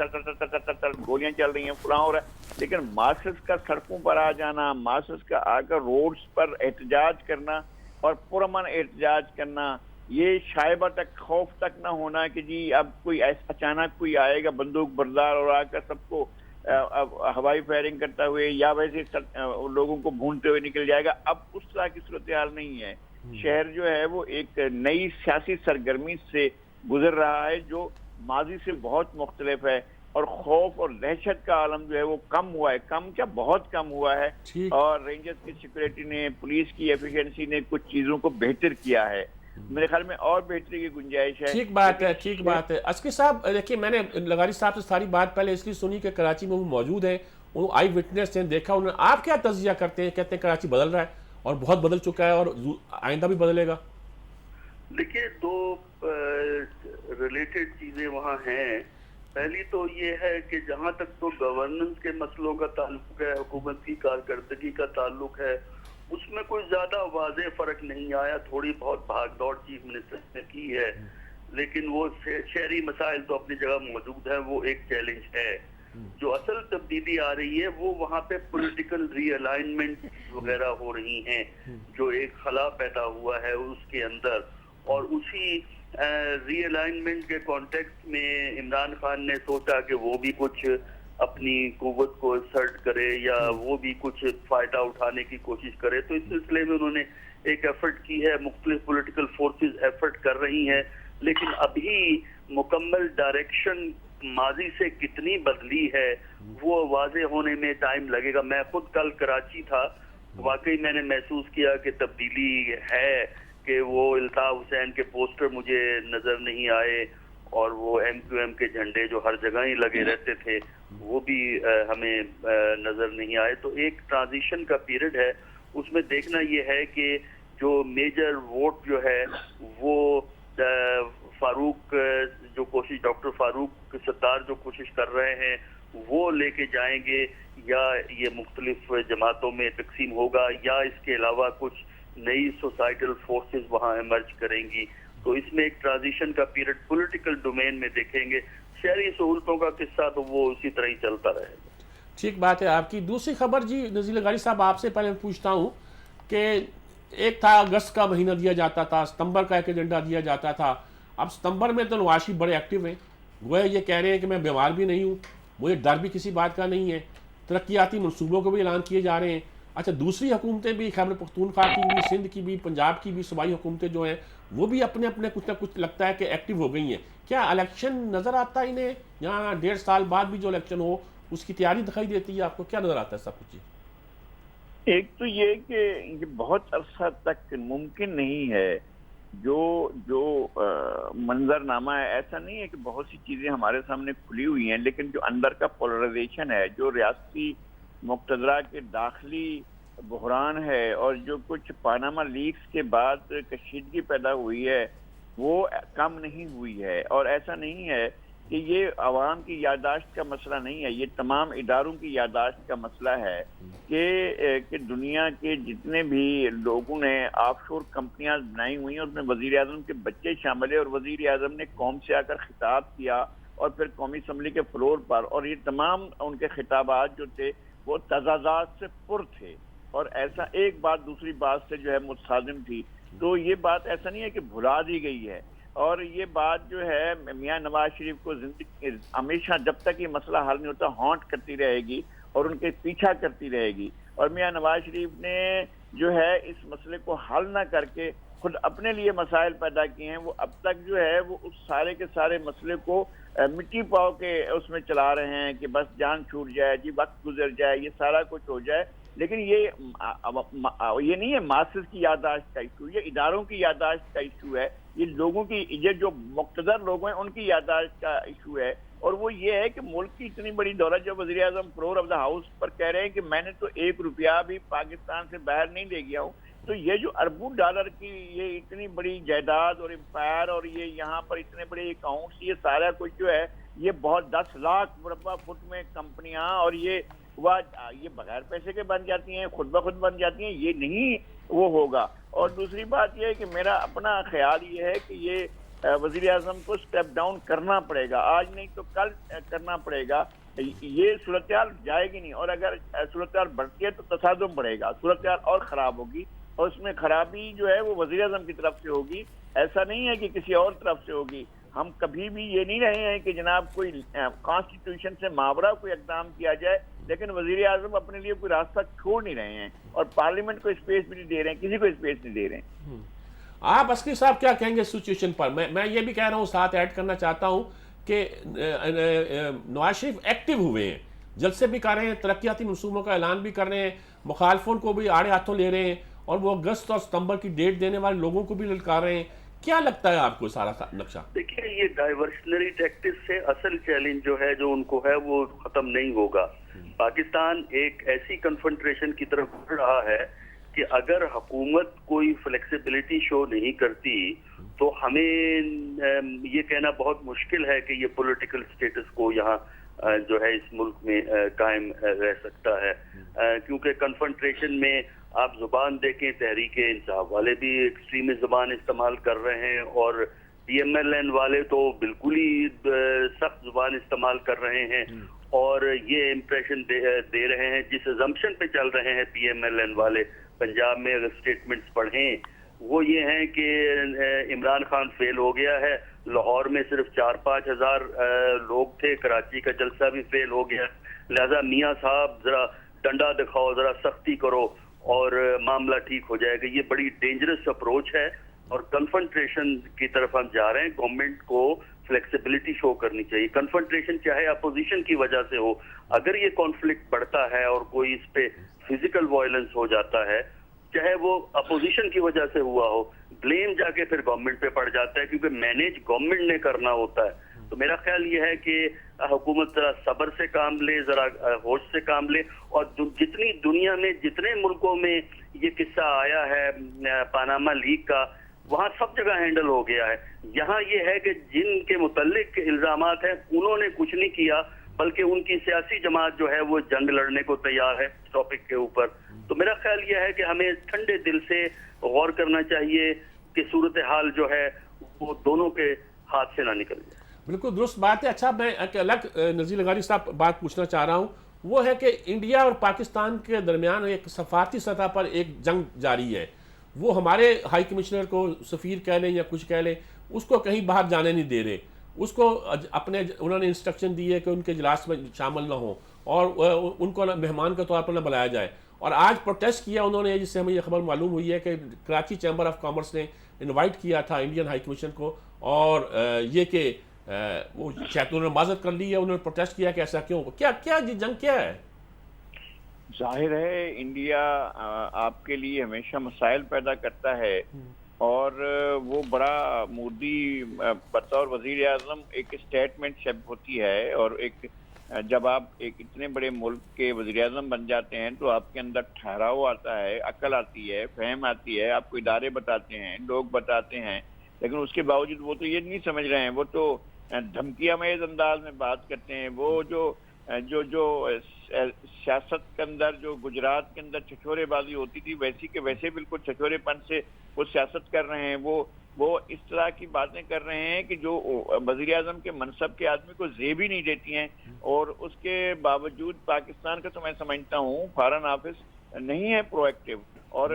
گولیاں چل رہی ہیں، فلاں ہو رہا ہے. لیکن ماسز کا سڑکوں پر آ جانا، ماسز کا آ کر روڈز پر احتجاج کرنا اور پرامن احتجاج کرنا، یہ شائبہ تک خوف تک نہ ہونا کہ جی اب کوئی اچانک کوئی آئے گا بندوق بردار اور آ کر سب کو ہوائی فائرنگ کرتا ہوئے یا ویسے لوگوں کو بھونڈتے ہوئے نکل جائے گا. اب اس طرح کی صورتحال نہیں ہے. شہر جو ہے وہ ایک نئی سیاسی سرگرمی سے گزر رہا ہے جو ماضی سے بہت مختلف ہے. اور خوف اور دہشت کا عالم جو ہے وہ کم ہوا ہے. کم کیا، بہت کم ہوا ہے. اور رینجرز کی سیکورٹی نے، پولیس کی ایفیشنسی نے کچھ چیزوں کو بہتر کیا ہے. میرے خیال میں اور بہتری کی گنجائش ہے. ٹھیک بات ہے، ٹھیک بات ہے. عسکری صاحب دیکھیے، میں نے لغاری صاحب سے ساری بات پہلے اس لیے سنی کہ کراچی میں وہ موجود ہیں، وہ آئی وٹنس ہیں، دیکھا انہوں نے. آپ کیا تجزیہ کرتے ہیں؟ کہتے ہیں کراچی بدل رہا ہے اور بہت بدل چکا ہے اور آئندہ بھی بدلے گا. دیکھیے، 2 ریلیٹڈ چیزیں وہاں ہیں. پہلی تو یہ ہے کہ جہاں تک تو گورننس کے مسئلوں کا تعلق ہے، حکومت کی کارکردگی کا تعلق ہے، اس میں کوئی زیادہ واضح فرق نہیں آیا. تھوڑی بہت بھاگ دوڑ چیف منسٹر نے کی ہے، لیکن وہ شہری مسائل تو اپنی جگہ موجود ہیں، وہ ایک چیلنج ہے. جو اصل تبدیلی آ رہی ہے وہ وہاں پہ پولیٹیکل ری الائنمنٹ وغیرہ ہو رہی ہیں، جو ایک خلا پیدا ہوا ہے اس کے اندر. اور اسی ری الائنمنٹ کے کانٹیکسٹ میں عمران خان نے سوچا کہ وہ بھی کچھ اپنی قوت کو اسرٹ کرے یا وہ بھی کچھ فائدہ اٹھانے کی کوشش کرے. تو اس سلسلے میں انہوں نے ایک ایفرٹ کی ہے. مختلف پولیٹیکل فورسز ایفرٹ کر رہی ہیں، لیکن ابھی مکمل ڈائریکشن ماضی سے کتنی بدلی ہے وہ واضح ہونے میں ٹائم لگے گا. میں خود کل کراچی تھا، واقعی میں نے محسوس کیا کہ تبدیلی ہے، کہ وہ الطاف حسین کے پوسٹر مجھے نظر نہیں آئے اور وہ ایم کیو ایم کے جھنڈے جو ہر جگہ ہی لگے رہتے تھے وہ بھی ہمیں نظر نہیں آئے. تو ایک ٹرانزیشن کا پیریڈ ہے. اس میں دیکھنا یہ ہے کہ جو میجر ووٹ جو ہے وہ فاروق جو کوشش ڈاکٹر فاروق ستار جو کوشش کر رہے ہیں وہ لے کے جائیں گے، یا یہ مختلف جماعتوں میں تقسیم ہوگا، یا اس کے علاوہ کچھ نئی سوسائٹل فورسز وہاں ایمرج کریں گی. تو اس میں ایک ٹرانزیشن کا پیریڈ پولیٹیکل ڈومین میں دیکھیں گے. شہری سہولتوں کا قصہ تو وہ اسی طرح ہی چلتا رہے گا. ٹھیک بات ہے آپ کی. دوسری خبر جی نذیر لغاری صاحب آپ سے پہلے پوچھتا ہوں کہ ایک تھا اگست کا مہینہ دیا جاتا تھا، ستمبر کا ایک ایجنڈا دیا جاتا تھا. اب ستمبر میں تو نواز شریف بڑے ایکٹیو ہیں، وہ یہ کہہ رہے ہیں کہ میں بیمار بھی نہیں ہوں، مجھے ڈر بھی کسی بات کا نہیں ہے، ترقیاتی منصوبوں کو بھی اعلان کیے جا رہے ہیں. اچھا دوسری حکومتیں بھی، خیبر پختونخوا کی بھی، سندھ کی بھی، پنجاب کی بھی صوبائی حکومتیں جو ہیں وہ بھی اپنے اپنے کچھ نہ کچھ لگتا ہے کہ ایکٹیو ہو گئی ہیں. کیا الیکشن نظر آتا ہے انہیں، یہاں 1.5 سال بعد بھی جو الیکشن ہو اس کی تیاری دکھائی دیتی ہے آپ کو؟ کیا نظر آتا ہے سب کچھ؟ ایک تو یہ کہ یہ بہت عرصہ تک ممکن نہیں ہے جو منظرنامہ ہے. ایسا نہیں ہے کہ بہت سی چیزیں ہمارے سامنے کھلی ہوئی ہیں، لیکن جو اندر کا پولرائزیشن ہے، جو ریاستی مقتدرہ کے داخلی بحران ہے، اور جو کچھ پاناما لیکس کے بعد کشیدگی پیدا ہوئی ہے، وہ کم نہیں ہوئی ہے. اور ایسا نہیں ہے کہ یہ عوام کی یادداشت کا مسئلہ نہیں ہے، یہ تمام اداروں کی یادداشت کا مسئلہ ہے کہ دنیا کے جتنے بھی لوگوں نے آف شور کمپنیاں بنائی ہوئی ہیں اس میں وزیر اعظم کے بچے شامل ہیں، اور وزیر اعظم نے قوم سے آ کر خطاب کیا اور پھر قومی اسمبلی کے فلور پر، اور یہ تمام ان کے خطابات جو تھے وہ تضادات سے پر تھے، اور ایسا ایک بات دوسری بات سے جو ہے متصادم تھی. تو یہ بات ایسا نہیں ہے کہ بھلا دی گئی ہے، اور یہ بات جو ہے میاں نواز شریف کو زندگی ہمیشہ جب تک یہ مسئلہ حل نہیں ہوتا ہانٹ کرتی رہے گی اور ان کے پیچھا کرتی رہے گی. اور میاں نواز شریف نے جو ہے اس مسئلے کو حل نہ کر کے خود اپنے لیے مسائل پیدا کیے ہیں. وہ اب تک جو ہے وہ اس سارے کے سارے مسئلے کو مٹی پاؤ کے اس میں چلا رہے ہیں کہ بس جان چھوٹ جائے جی، وقت گزر جائے، یہ سارا کچھ ہو جائے. لیکن یہ نہیں ہے ماسز کی یادداشت کا ایشو، یہ اداروں کی یادداشت کا ایشو ہے، یہ لوگوں کی، یہ جو مقتدر لوگ ہیں ان کی یادداشت کا ایشو ہے. اور وہ یہ ہے کہ ملک کی اتنی بڑی دولت جو وزیر اعظم فلور آف دا ہاؤس پر کہہ رہے ہیں کہ میں نے تو 1 روپیہ بھی پاکستان سے باہر نہیں لے گیا ہوں. تو یہ جو اربوں ڈالر کی یہ اتنی بڑی جائیداد اور امپائر، اور یہ یہاں پر اتنے بڑے اکاؤنٹس، یہ سارا کچھ جو ہے یہ بہت 10 لاکھ مربع فٹ میں کمپنیاں، اور یہ بغیر پیسے کے بن جاتی ہیں، خود بخود بن جاتی ہیں. یہ نہیں وہ ہوگا. اور دوسری بات یہ ہے کہ میرا اپنا خیال یہ ہے کہ یہ وزیر اعظم کو سٹیپ ڈاؤن کرنا پڑے گا، آج نہیں تو کل کرنا پڑے گا. یہ صورتحال جائے گی نہیں، اور اگر صورتحال بڑھتی ہے تو تصادم بڑھے گا، صورتحال اور خراب ہوگی، اور اس میں خرابی جو ہے وہ وزیر اعظم کی طرف سے ہوگی، ایسا نہیں ہے کہ کسی اور طرف سے ہوگی. ہم کبھی بھی یہ نہیں رہے ہیں کہ جناب کوئی کانسٹیٹیوشن سے ماورا کوئی اقدام کیا جائے، لیکن وزیر اعظم اپنے لیے کوئی راستہ چھوڑ نہیں رہے ہیں، اور پارلیمنٹ کو اسپیس بھی نہیں دے رہے ہیں، کسی کو اسپیس نہیں دے رہے ہیں. آپ عسکری صاحب کیا کہیں گے سچویشن پر؟ میں یہ بھی کہہ رہا ہوں، ساتھ ایڈ کرنا چاہتا ہوں کہ نواز شریف ایکٹیو ہوئے ہیں، جلسے بھی کر رہے ہیں، ترقیاتی منصوبوں کا اعلان بھی کر رہے ہیں، مخالفوں کو بھی آڑے ہاتھوں لے رہے ہیں، اور وہ اگست اور ستمبر کی ڈیٹ دینے والے لوگوں کو بھی للکار رہے ہیں. کیا لگتا ہے آپ کو سارا نقشہ؟ دیکھیے یہ ڈائیورشنری ٹیکٹکس سے اصل چیلنج جو ہے جو ان کو ہے وہ ختم نہیں ہوگا. پاکستان ایک ایسی کنفنٹریشن کی طرف بڑھ رہا ہے کہ اگر حکومت کوئی فلیکسیبلٹی شو نہیں کرتی تو ہمیں یہ کہنا بہت مشکل ہے کہ یہ پولیٹیکل سٹیٹس کو یہاں جو ہے اس ملک میں قائم رہ سکتا ہے. کیونکہ کنفنٹریشن میں آپ زبان دیکھیں، تحریک انصاف والے بھی ایکسٹریمسٹ زبان استعمال کر رہے ہیں، اور پی ایم ایل این والے تو بالکل ہی سخت زبان استعمال کر رہے ہیں، اور یہ امپریشن دے رہے ہیں جس ازمپشن پہ چل رہے ہیں پی ایم ایل این والے. پنجاب میں اگر اسٹیٹمنٹس پڑھیں وہ یہ ہیں کہ عمران خان فیل ہو گیا ہے، لاہور میں صرف 4-5 ہزار لوگ تھے، کراچی کا جلسہ بھی فیل ہو گیا، لہذا میاں صاحب ذرا ڈنڈا دکھاؤ، ذرا سختی کرو اور معاملہ ٹھیک ہو جائے گا. یہ بڑی ڈینجرس اپروچ ہے، اور کنفنٹریشن کی طرف ہم جا رہے ہیں. گورنمنٹ کو فلیکسیبلٹی شو کرنی چاہیے. کنفنٹریشن چاہے اپوزیشن کی وجہ سے ہو، اگر یہ کانفلکٹ بڑھتا ہے اور کوئی اس پہ فزیکل وائلنس ہو جاتا ہے، چاہے وہ اپوزیشن کی وجہ سے ہوا ہو، بلیم جا کے پھر گورنمنٹ پہ پڑ جاتا ہے، کیونکہ مینیج گورنمنٹ نے کرنا ہوتا ہے. تو میرا خیال یہ ہے کہ حکومت ذرا صبر سے کام لے، ذرا ہوش سے کام لے. اور جتنی دنیا میں جتنے ملکوں میں یہ قصہ آیا ہے پاناما لیک کا، وہاں سب جگہ ہینڈل ہو گیا ہے. یہاں یہ ہے کہ جن کے متعلق الزامات ہیں انہوں نے کچھ نہیں کیا، بلکہ ان کی سیاسی جماعت جو ہے وہ جنگ لڑنے کو تیار ہے اس ٹاپک کے اوپر. تو میرا خیال یہ ہے کہ ہمیں ٹھنڈے دل سے غور کرنا چاہیے کہ صورتحال جو ہے وہ دونوں کے ہاتھ سے نہ نکل جائے. بالکل درست بات ہے. اچھا میں ایک الگ نذیر لغاری صاحب بات پوچھنا چاہ رہا ہوں، وہ ہے کہ انڈیا اور پاکستان کے درمیان ایک سفارتی سطح پر ایک جنگ جاری ہے. وہ ہمارے ہائی کمشنر کو سفیر کہہ لیں یا کچھ کہہ لیں، اس کو کہیں باہر جانے نہیں دے رہے. اس کو انہوں نے انسٹرکشن دی ہے کہ ان کے اجلاس میں شامل نہ ہوں اور ان کو مہمان کے طور پر نہ بلایا جائے. اور آج پروٹیسٹ کیا انہوں نے، جس سے ہمیں یہ خبر معلوم ہوئی ہے کہ کراچی چیمبر آف کامرس نے انوائٹ کیا تھا انڈین ہائی کمیشن کو، اور یہ کہ وہ شاید انہوں نے معذرت کر لی ہے، انہوں نے پروٹیسٹ کیا کہ ایسا کیوں، کیا جنگ کیا ہے؟ ظاہر ہے انڈیا آپ کے لیے ہمیشہ مسائل پیدا کرتا ہے، اور وہ بڑا مودی بطور وزیر اعظم ایک اسٹیٹمنٹ شب ہوتی ہے، اور ایک جب آپ ایک اتنے بڑے ملک کے وزیر اعظم بن جاتے ہیں تو آپ کے اندر ٹھہراؤ آتا ہے، عقل آتی ہے، فہم آتی ہے، آپ کو ادارے بتاتے ہیں، لوگ بتاتے ہیں، لیکن اس کے باوجود وہ تو یہ نہیں سمجھ رہے ہیں، وہ تو دھمکیاں میز انداز میں بات کرتے ہیں. وہ جو سیاست کے اندر جو گجرات کے اندر چھچورے بازی ہوتی تھی ویسی کہ ویسے بالکل چھچورے پن سے وہ سیاست کر رہے ہیں. وہ اس طرح کی باتیں کر رہے ہیں کہ جو وزیر اعظم کے منصب کے آدمی کو زیب ہی نہیں دیتی ہیں. اور اس کے باوجود پاکستان کا تو میں سمجھتا ہوں فارن آفس نہیں ہے پرو ایکٹیو، اور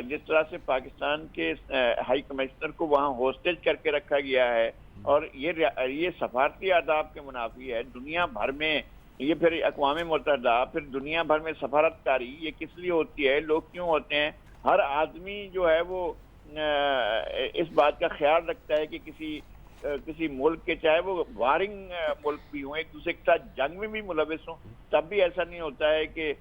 جس طرح سے پاکستان کے ہائی کمشنر کو وہاں ہوسٹیج کر کے رکھا گیا ہے، اور یہ سفارتی آداب کے منافی ہے. دنیا بھر میں یہ پھر اقوام متحدہ، پھر دنیا بھر میں سفارت کاری یہ کس لیے ہوتی ہے، لوگ کیوں ہوتے ہیں؟ ہر آدمی جو ہے وہ اس بات کا خیال رکھتا ہے کہ کسی ملک کے، چاہے وہ وارنگ ملک بھی ہوں، ایک دوسرے کے ساتھ جنگ میں بھی ملوث ہوں، تب بھی ایسا نہیں ہوتا ہے کہ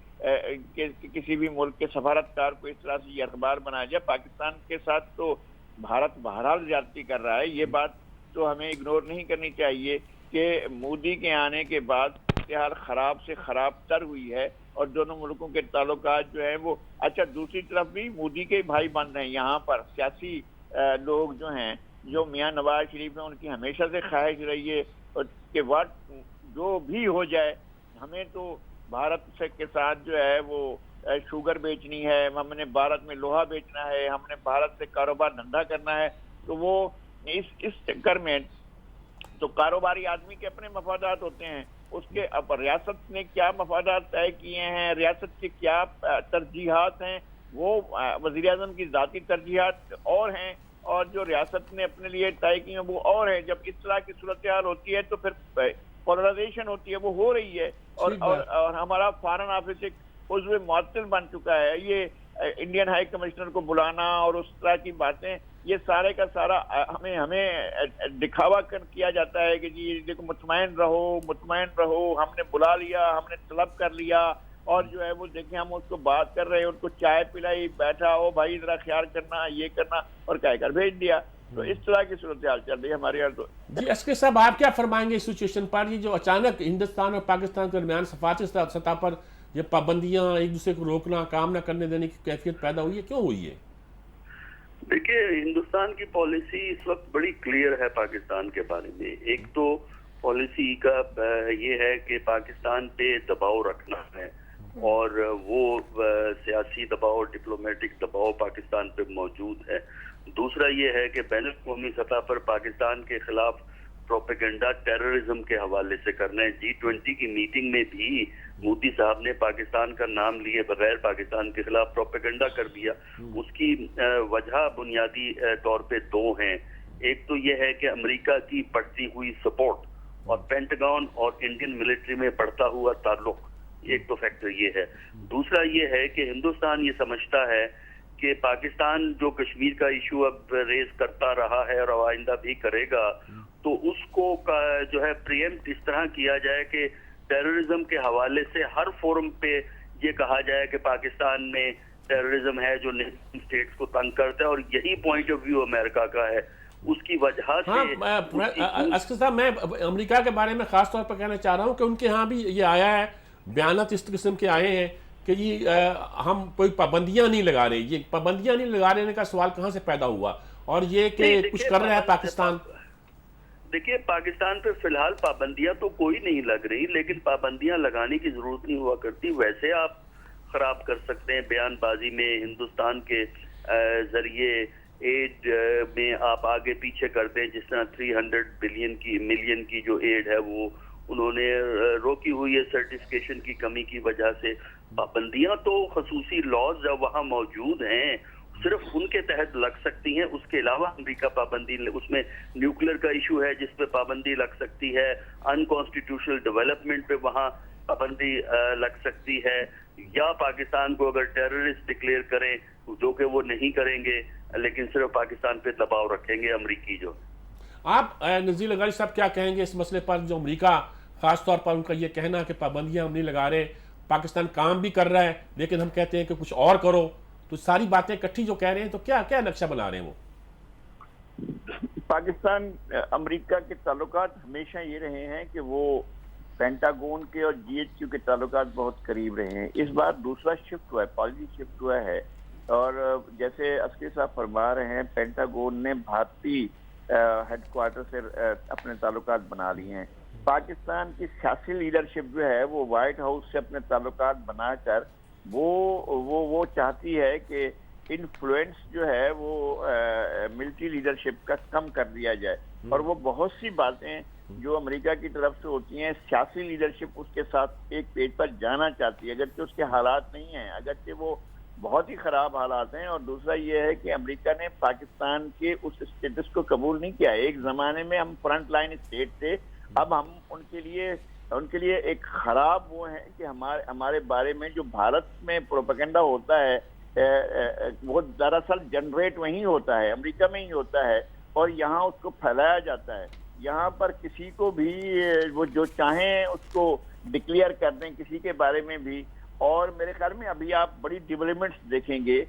کسی بھی ملک کے سفارتکار کو اس طرح سے یہ اخبار بنایا جائے. پاکستان کے ساتھ تو بھارت بہرحال زیادتی کر رہا ہے، یہ بات تو ہمیں اگنور نہیں کرنی چاہیے کہ مودی کے آنے کے بعد صورتحال خراب سے خراب تر ہوئی ہے، اور دونوں ملکوں کے تعلقات جو ہیں وہ اچھا. دوسری طرف بھی مودی کے بھائی بن رہے ہیں یہاں پر سیاسی لوگ جو ہیں، جو میاں نواز شریف ہیں، ان کی ہمیشہ سے خواہش رہی ہے کہ جو بھی ہو جائے ہمیں تو بھارت کے ساتھ جو ہے وہ شوگر بیچنی ہے، ہم نے بھارت میں لوہا بیچنا ہے، ہم نے بھارت سے کاروبار دھندا کرنا ہے. تو وہ اس چکر میں تو کاروباری آدمی کے اپنے مفادات ہوتے ہیں، اس کے اب ریاست نے کیا مفادات طے کیے ہیں، ریاست کے کیا ترجیحات ہیں، وہ وزیر اعظم کی ذاتی ترجیحات اور ہیں، اور جو ریاست نے اپنے لیے طے کی ہیں وہ اور ہیں. جب اس طرح کی صورتحال ہوتی ہے تو پھر پولرائزیشن ہوتی ہے، وہ ہو رہی ہے، اور ہمارا فارن آفس ایک عضو معطل بن چکا ہے. یہ انڈین ہائی کمشنر کو بلانا اور اس طرح کی باتیں، یہ سارے کا سارا ہمیں دکھاوا کیا جاتا ہے کہ جی دیکھو مطمئن رہو، ہم نے بلا لیا، ہم نے طلب کر لیا، اور جو ہے وہ دیکھیں ہم اس کو بات کر رہے ہیں، ان کو چائے پلائی، بیٹھا او بھائی ذرا خیال کرنا، یہ کرنا، اور کہہ کر بھیج دیا. تو اس طرح کی صورتحال چل رہی ہے ہمارے یہاں. تو جی عسکری صاحب آپ کیا فرمائیں گے اس سچویشن پر؟ یہ جو اچانک ہندوستان اور پاکستان کے درمیان سفارتی سطح پر یہ پابندیاں، ایک دوسرے کو روکنا، کام نہ کرنے دینے کی کیفیت پیدا ہوئی ہے، کیوں ہوئی ہے؟ دیکھیں ہندوستان کی پالیسی اس وقت بڑی کلیئر ہے پاکستان کے بارے میں. ایک تو پالیسی کا یہ ہے کہ پاکستان پہ دباؤ رکھنا ہے، اور وہ سیاسی دباؤ، ڈپلومیٹک دباؤ پاکستان پہ موجود ہے. دوسرا یہ ہے کہ بین الاقوامی سطح پر پاکستان کے خلاف پروپیگنڈا ٹیررزم کے حوالے سے کرنا ہے. G20 کی میٹنگ میں بھی مودی صاحب نے پاکستان کا نام لیے بغیر پاکستان کے خلاف پروپیگنڈا کر دیا. اس کی وجہ بنیادی طور پہ دو ہیں. ایک تو یہ ہے کہ امریکہ کی بڑھتی ہوئی سپورٹ اور پینٹاگون اور انڈین ملٹری میں بڑھتا ہوا تعلق، ایک تو فیکٹر یہ ہے. دوسرا یہ ہے کہ ہندوستان یہ سمجھتا ہے کہ پاکستان جو کشمیر کا ایشو اب ریز کرتا رہا ہے اور آئندہ بھی کرے گا، تو اس کو جو ہے پریمپٹ اس طرح کیا جائے کہ ٹیررزم کے حوالے سے ہر فورم پہ یہ کہا جائے کہ پاکستان میں ٹیررزم ہے جو اسٹیٹس کو تنگ کرتا ہے، اور یہی پوائنٹ آف ویو امریکہ کا ہے. اس کی وجہ سے اسکر صاحب میں امریکہ کے بارے میں خاص طور پر کہنا چاہ رہا ہوں کہ ان کے ہاں بھی یہ آیا ہے، بیانات اس قسم کے آئے ہیں کہ یہ ہم کوئی پابندیاں نہیں لگا رہے. یہ پابندیاں نہیں لگا رہے کا سوال کہاں سے پیدا ہوا؟ اور یہ کہ کچھ کر رہا ہے پاکستان؟ دیکھیے پاکستان پہ فی الحال پابندیاں تو کوئی نہیں لگ رہی، لیکن پابندیاں لگانے کی ضرورت نہیں ہوا کرتی. ویسے آپ خراب کر سکتے ہیں بیان بازی میں، ہندوستان کے ذریعے ایڈ میں آپ آگے پیچھے کر دیں، جس طرح 300 ملین کی جو ایڈ ہے وہ انہوں نے روکی ہوئی ہے سرٹیفکیشن کی کمی کی وجہ سے. پابندیاں تو خصوصی لاز جب وہاں موجود ہیں صرف ان کے تحت لگ سکتی ہیں. اس کے علاوہ امریکہ پابندی، اس میں نیوکلیر کا ایشو ہے جس پہ پابندی لگ سکتی ہے، انکانسٹیٹیوشنل ڈیولپمنٹ پہ وہاں پابندی لگ سکتی ہے، یا پاکستان کو اگر ٹیررسٹ ڈکلیئر کریں، جو کہ وہ نہیں کریں گے، لیکن صرف پاکستان پہ دباؤ رکھیں گے امریکی جو. آپ نذیر لغاری صاحب کیا کہیں گے اس مسئلے پر، جو امریکہ خاص طور پر ان کا یہ کہنا کہ پابندیاں ہم نہیں لگا رہے، پاکستان کام بھی کر رہا ہے لیکن ہم کہتے ہیں کہ کچھ اور کرو، تو ساری باتیں اکٹھی جو کہہ رہے ہیں تو کیا نقشہ بنا رہے ہیں وہ؟ پاکستان امریکہ کے تعلقات ہمیشہ یہ رہے ہیں کہ وہ پینٹاگون کے اور جی ایچ کیو کے تعلقات بہت قریب رہے ہیں. اس بار دوسرا شفٹ ہوا ہے، پالیسی شفٹ ہوا ہے، اور جیسے عسکری صاحب فرما رہے ہیں پینٹاگون نے بھارتی ہیڈ کوارٹر سے اپنے تعلقات بنا لیے ہیں. پاکستان کی سیاسی لیڈرشپ جو ہے وہ وائٹ ہاؤس سے اپنے تعلقات بنا کر وہ چاہتی ہے کہ انفلوئنس جو ہے وہ ملٹری لیڈرشپ کا کم کر دیا جائے، اور وہ بہت سی باتیں جو امریکہ کی طرف سے ہوتی ہیں سیاسی لیڈرشپ اس کے ساتھ ایک پیج پر جانا چاہتی ہے، اگرچہ اس کے حالات نہیں ہیں، اگرچہ وہ بہت ہی خراب حالات ہیں. اور دوسرا یہ ہے کہ امریکہ نے پاکستان کے اس اسٹیٹس کو قبول نہیں کیا. ایک زمانے میں ہم فرنٹ لائن اسٹیٹ تھے، اب ہم ان کے لیے ایک خراب وہ ہیں کہ ہمارے بارے میں جو بھارت میں پروپیگنڈا ہوتا ہے وہ دراصل جنریٹ وہیں ہوتا ہے، امریکہ میں ہی ہوتا ہے، اور یہاں اس کو پھیلایا جاتا ہے. یہاں پر کسی کو بھی وہ جو چاہیں اس کو ڈکلیئر کر دیں کسی کے بارے میں بھی. اور میرے خیال میں ابھی آپ بڑی ڈیولپمنٹس دیکھیں گے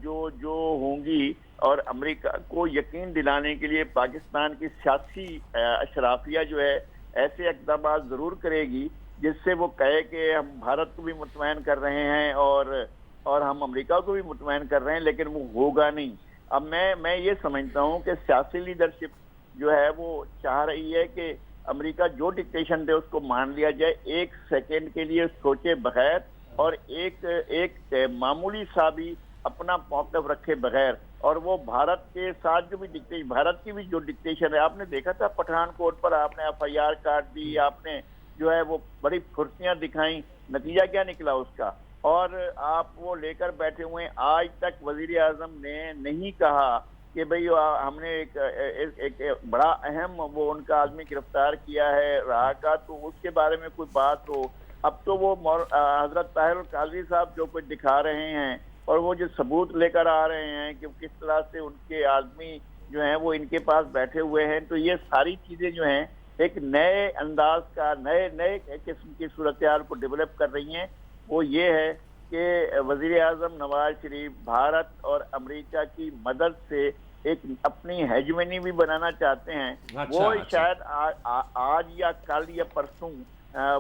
جو ہوں گی، اور امریکہ کو یقین دلانے کے لیے پاکستان کی سیاسی اشرافیہ جو ہے ایسے اقدامات ضرور کرے گی جس سے وہ کہے کہ ہم بھارت کو بھی مطمئن کر رہے ہیں اور ہم امریکہ کو بھی مطمئن کر رہے ہیں، لیکن وہ ہوگا نہیں. اب میں یہ سمجھتا ہوں کہ سیاسی لیڈرشپ جو ہے وہ چاہ رہی ہے کہ امریکہ جو ڈکٹیشن دے اس کو مان لیا جائے، ایک سیکنڈ کے لیے سوچے بغیر، اور ایک معمولی سا بھی اپنا موقف رکھے بغیر. اور وہ بھارت کے ساتھ جو بھی ڈکٹیشن، بھارت کی بھی جو ڈکٹیشن ہے، آپ نے دیکھا تھا پٹھان کوٹ پر آپ نے FIR کاٹ دی، آپ نے جو ہے وہ بڑی پھرتیاں دکھائیں، نتیجہ کیا نکلا اس کا؟ اور آپ وہ لے کر بیٹھے ہوئے ہیں. آج تک وزیر اعظم نے نہیں کہا کہ بھئی ہم نے ایک بڑا اہم وہ ان کا آدمی گرفتار کیا ہے رہا کا، تو اس کے بارے میں کوئی بات ہو. اب تو وہ حضرت طاہر القادری صاحب جو کچھ دکھا رہے ہیں اور وہ جو ثبوت لے کر آ رہے ہیں کہ کس طرح سے ان کے آدمی جو ہیں وہ ان کے پاس بیٹھے ہوئے ہیں، تو یہ ساری چیزیں جو ہیں ایک نئے انداز کا نئے قسم کی صورتحال کو ڈیولپ کر رہی ہیں. وہ یہ ہے کہ وزیر اعظم نواز شریف بھارت اور امریکہ کی مدد سے ایک اپنی ہیجمنی بھی بنانا چاہتے ہیں. وہ شاید آج یا کل یا پرسوں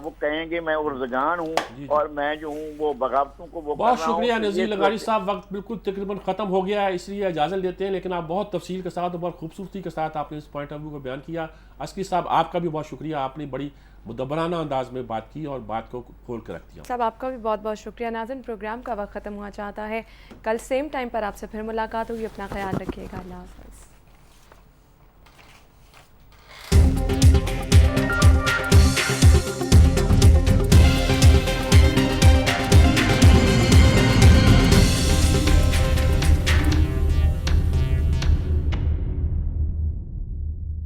وہ کہیں گے میں ارزگان ہوں اور میں جو ہوں وہ بغاوتوں کو وہ بہت شکریہ نذیر لغاری صاحب. وقت بالکل تقریباً ختم ہو گیا ہے، اس لیے اجازت لیتے ہیں، لیکن آپ بہت تفصیل کے ساتھ اور بہت خوبصورتی کے ساتھ آپ نے اس پوائنٹ آف ویو کو بیان کیا. عسکری صاحب آپ کا بھی بہت شکریہ، آپ نے بڑی مدبرانہ انداز میں بات کی اور بات کو کھول کے رکھ دیا. صاحب آپ کا بھی بہت بہت شکریہ. ناظرین پروگرام کا وقت ختم ہوا چاہتا ہے، کل سیم ٹائم پر آپ سے پھر ملاقات ہوگی. اپنا خیال رکھیے گا. اللہ حافظ.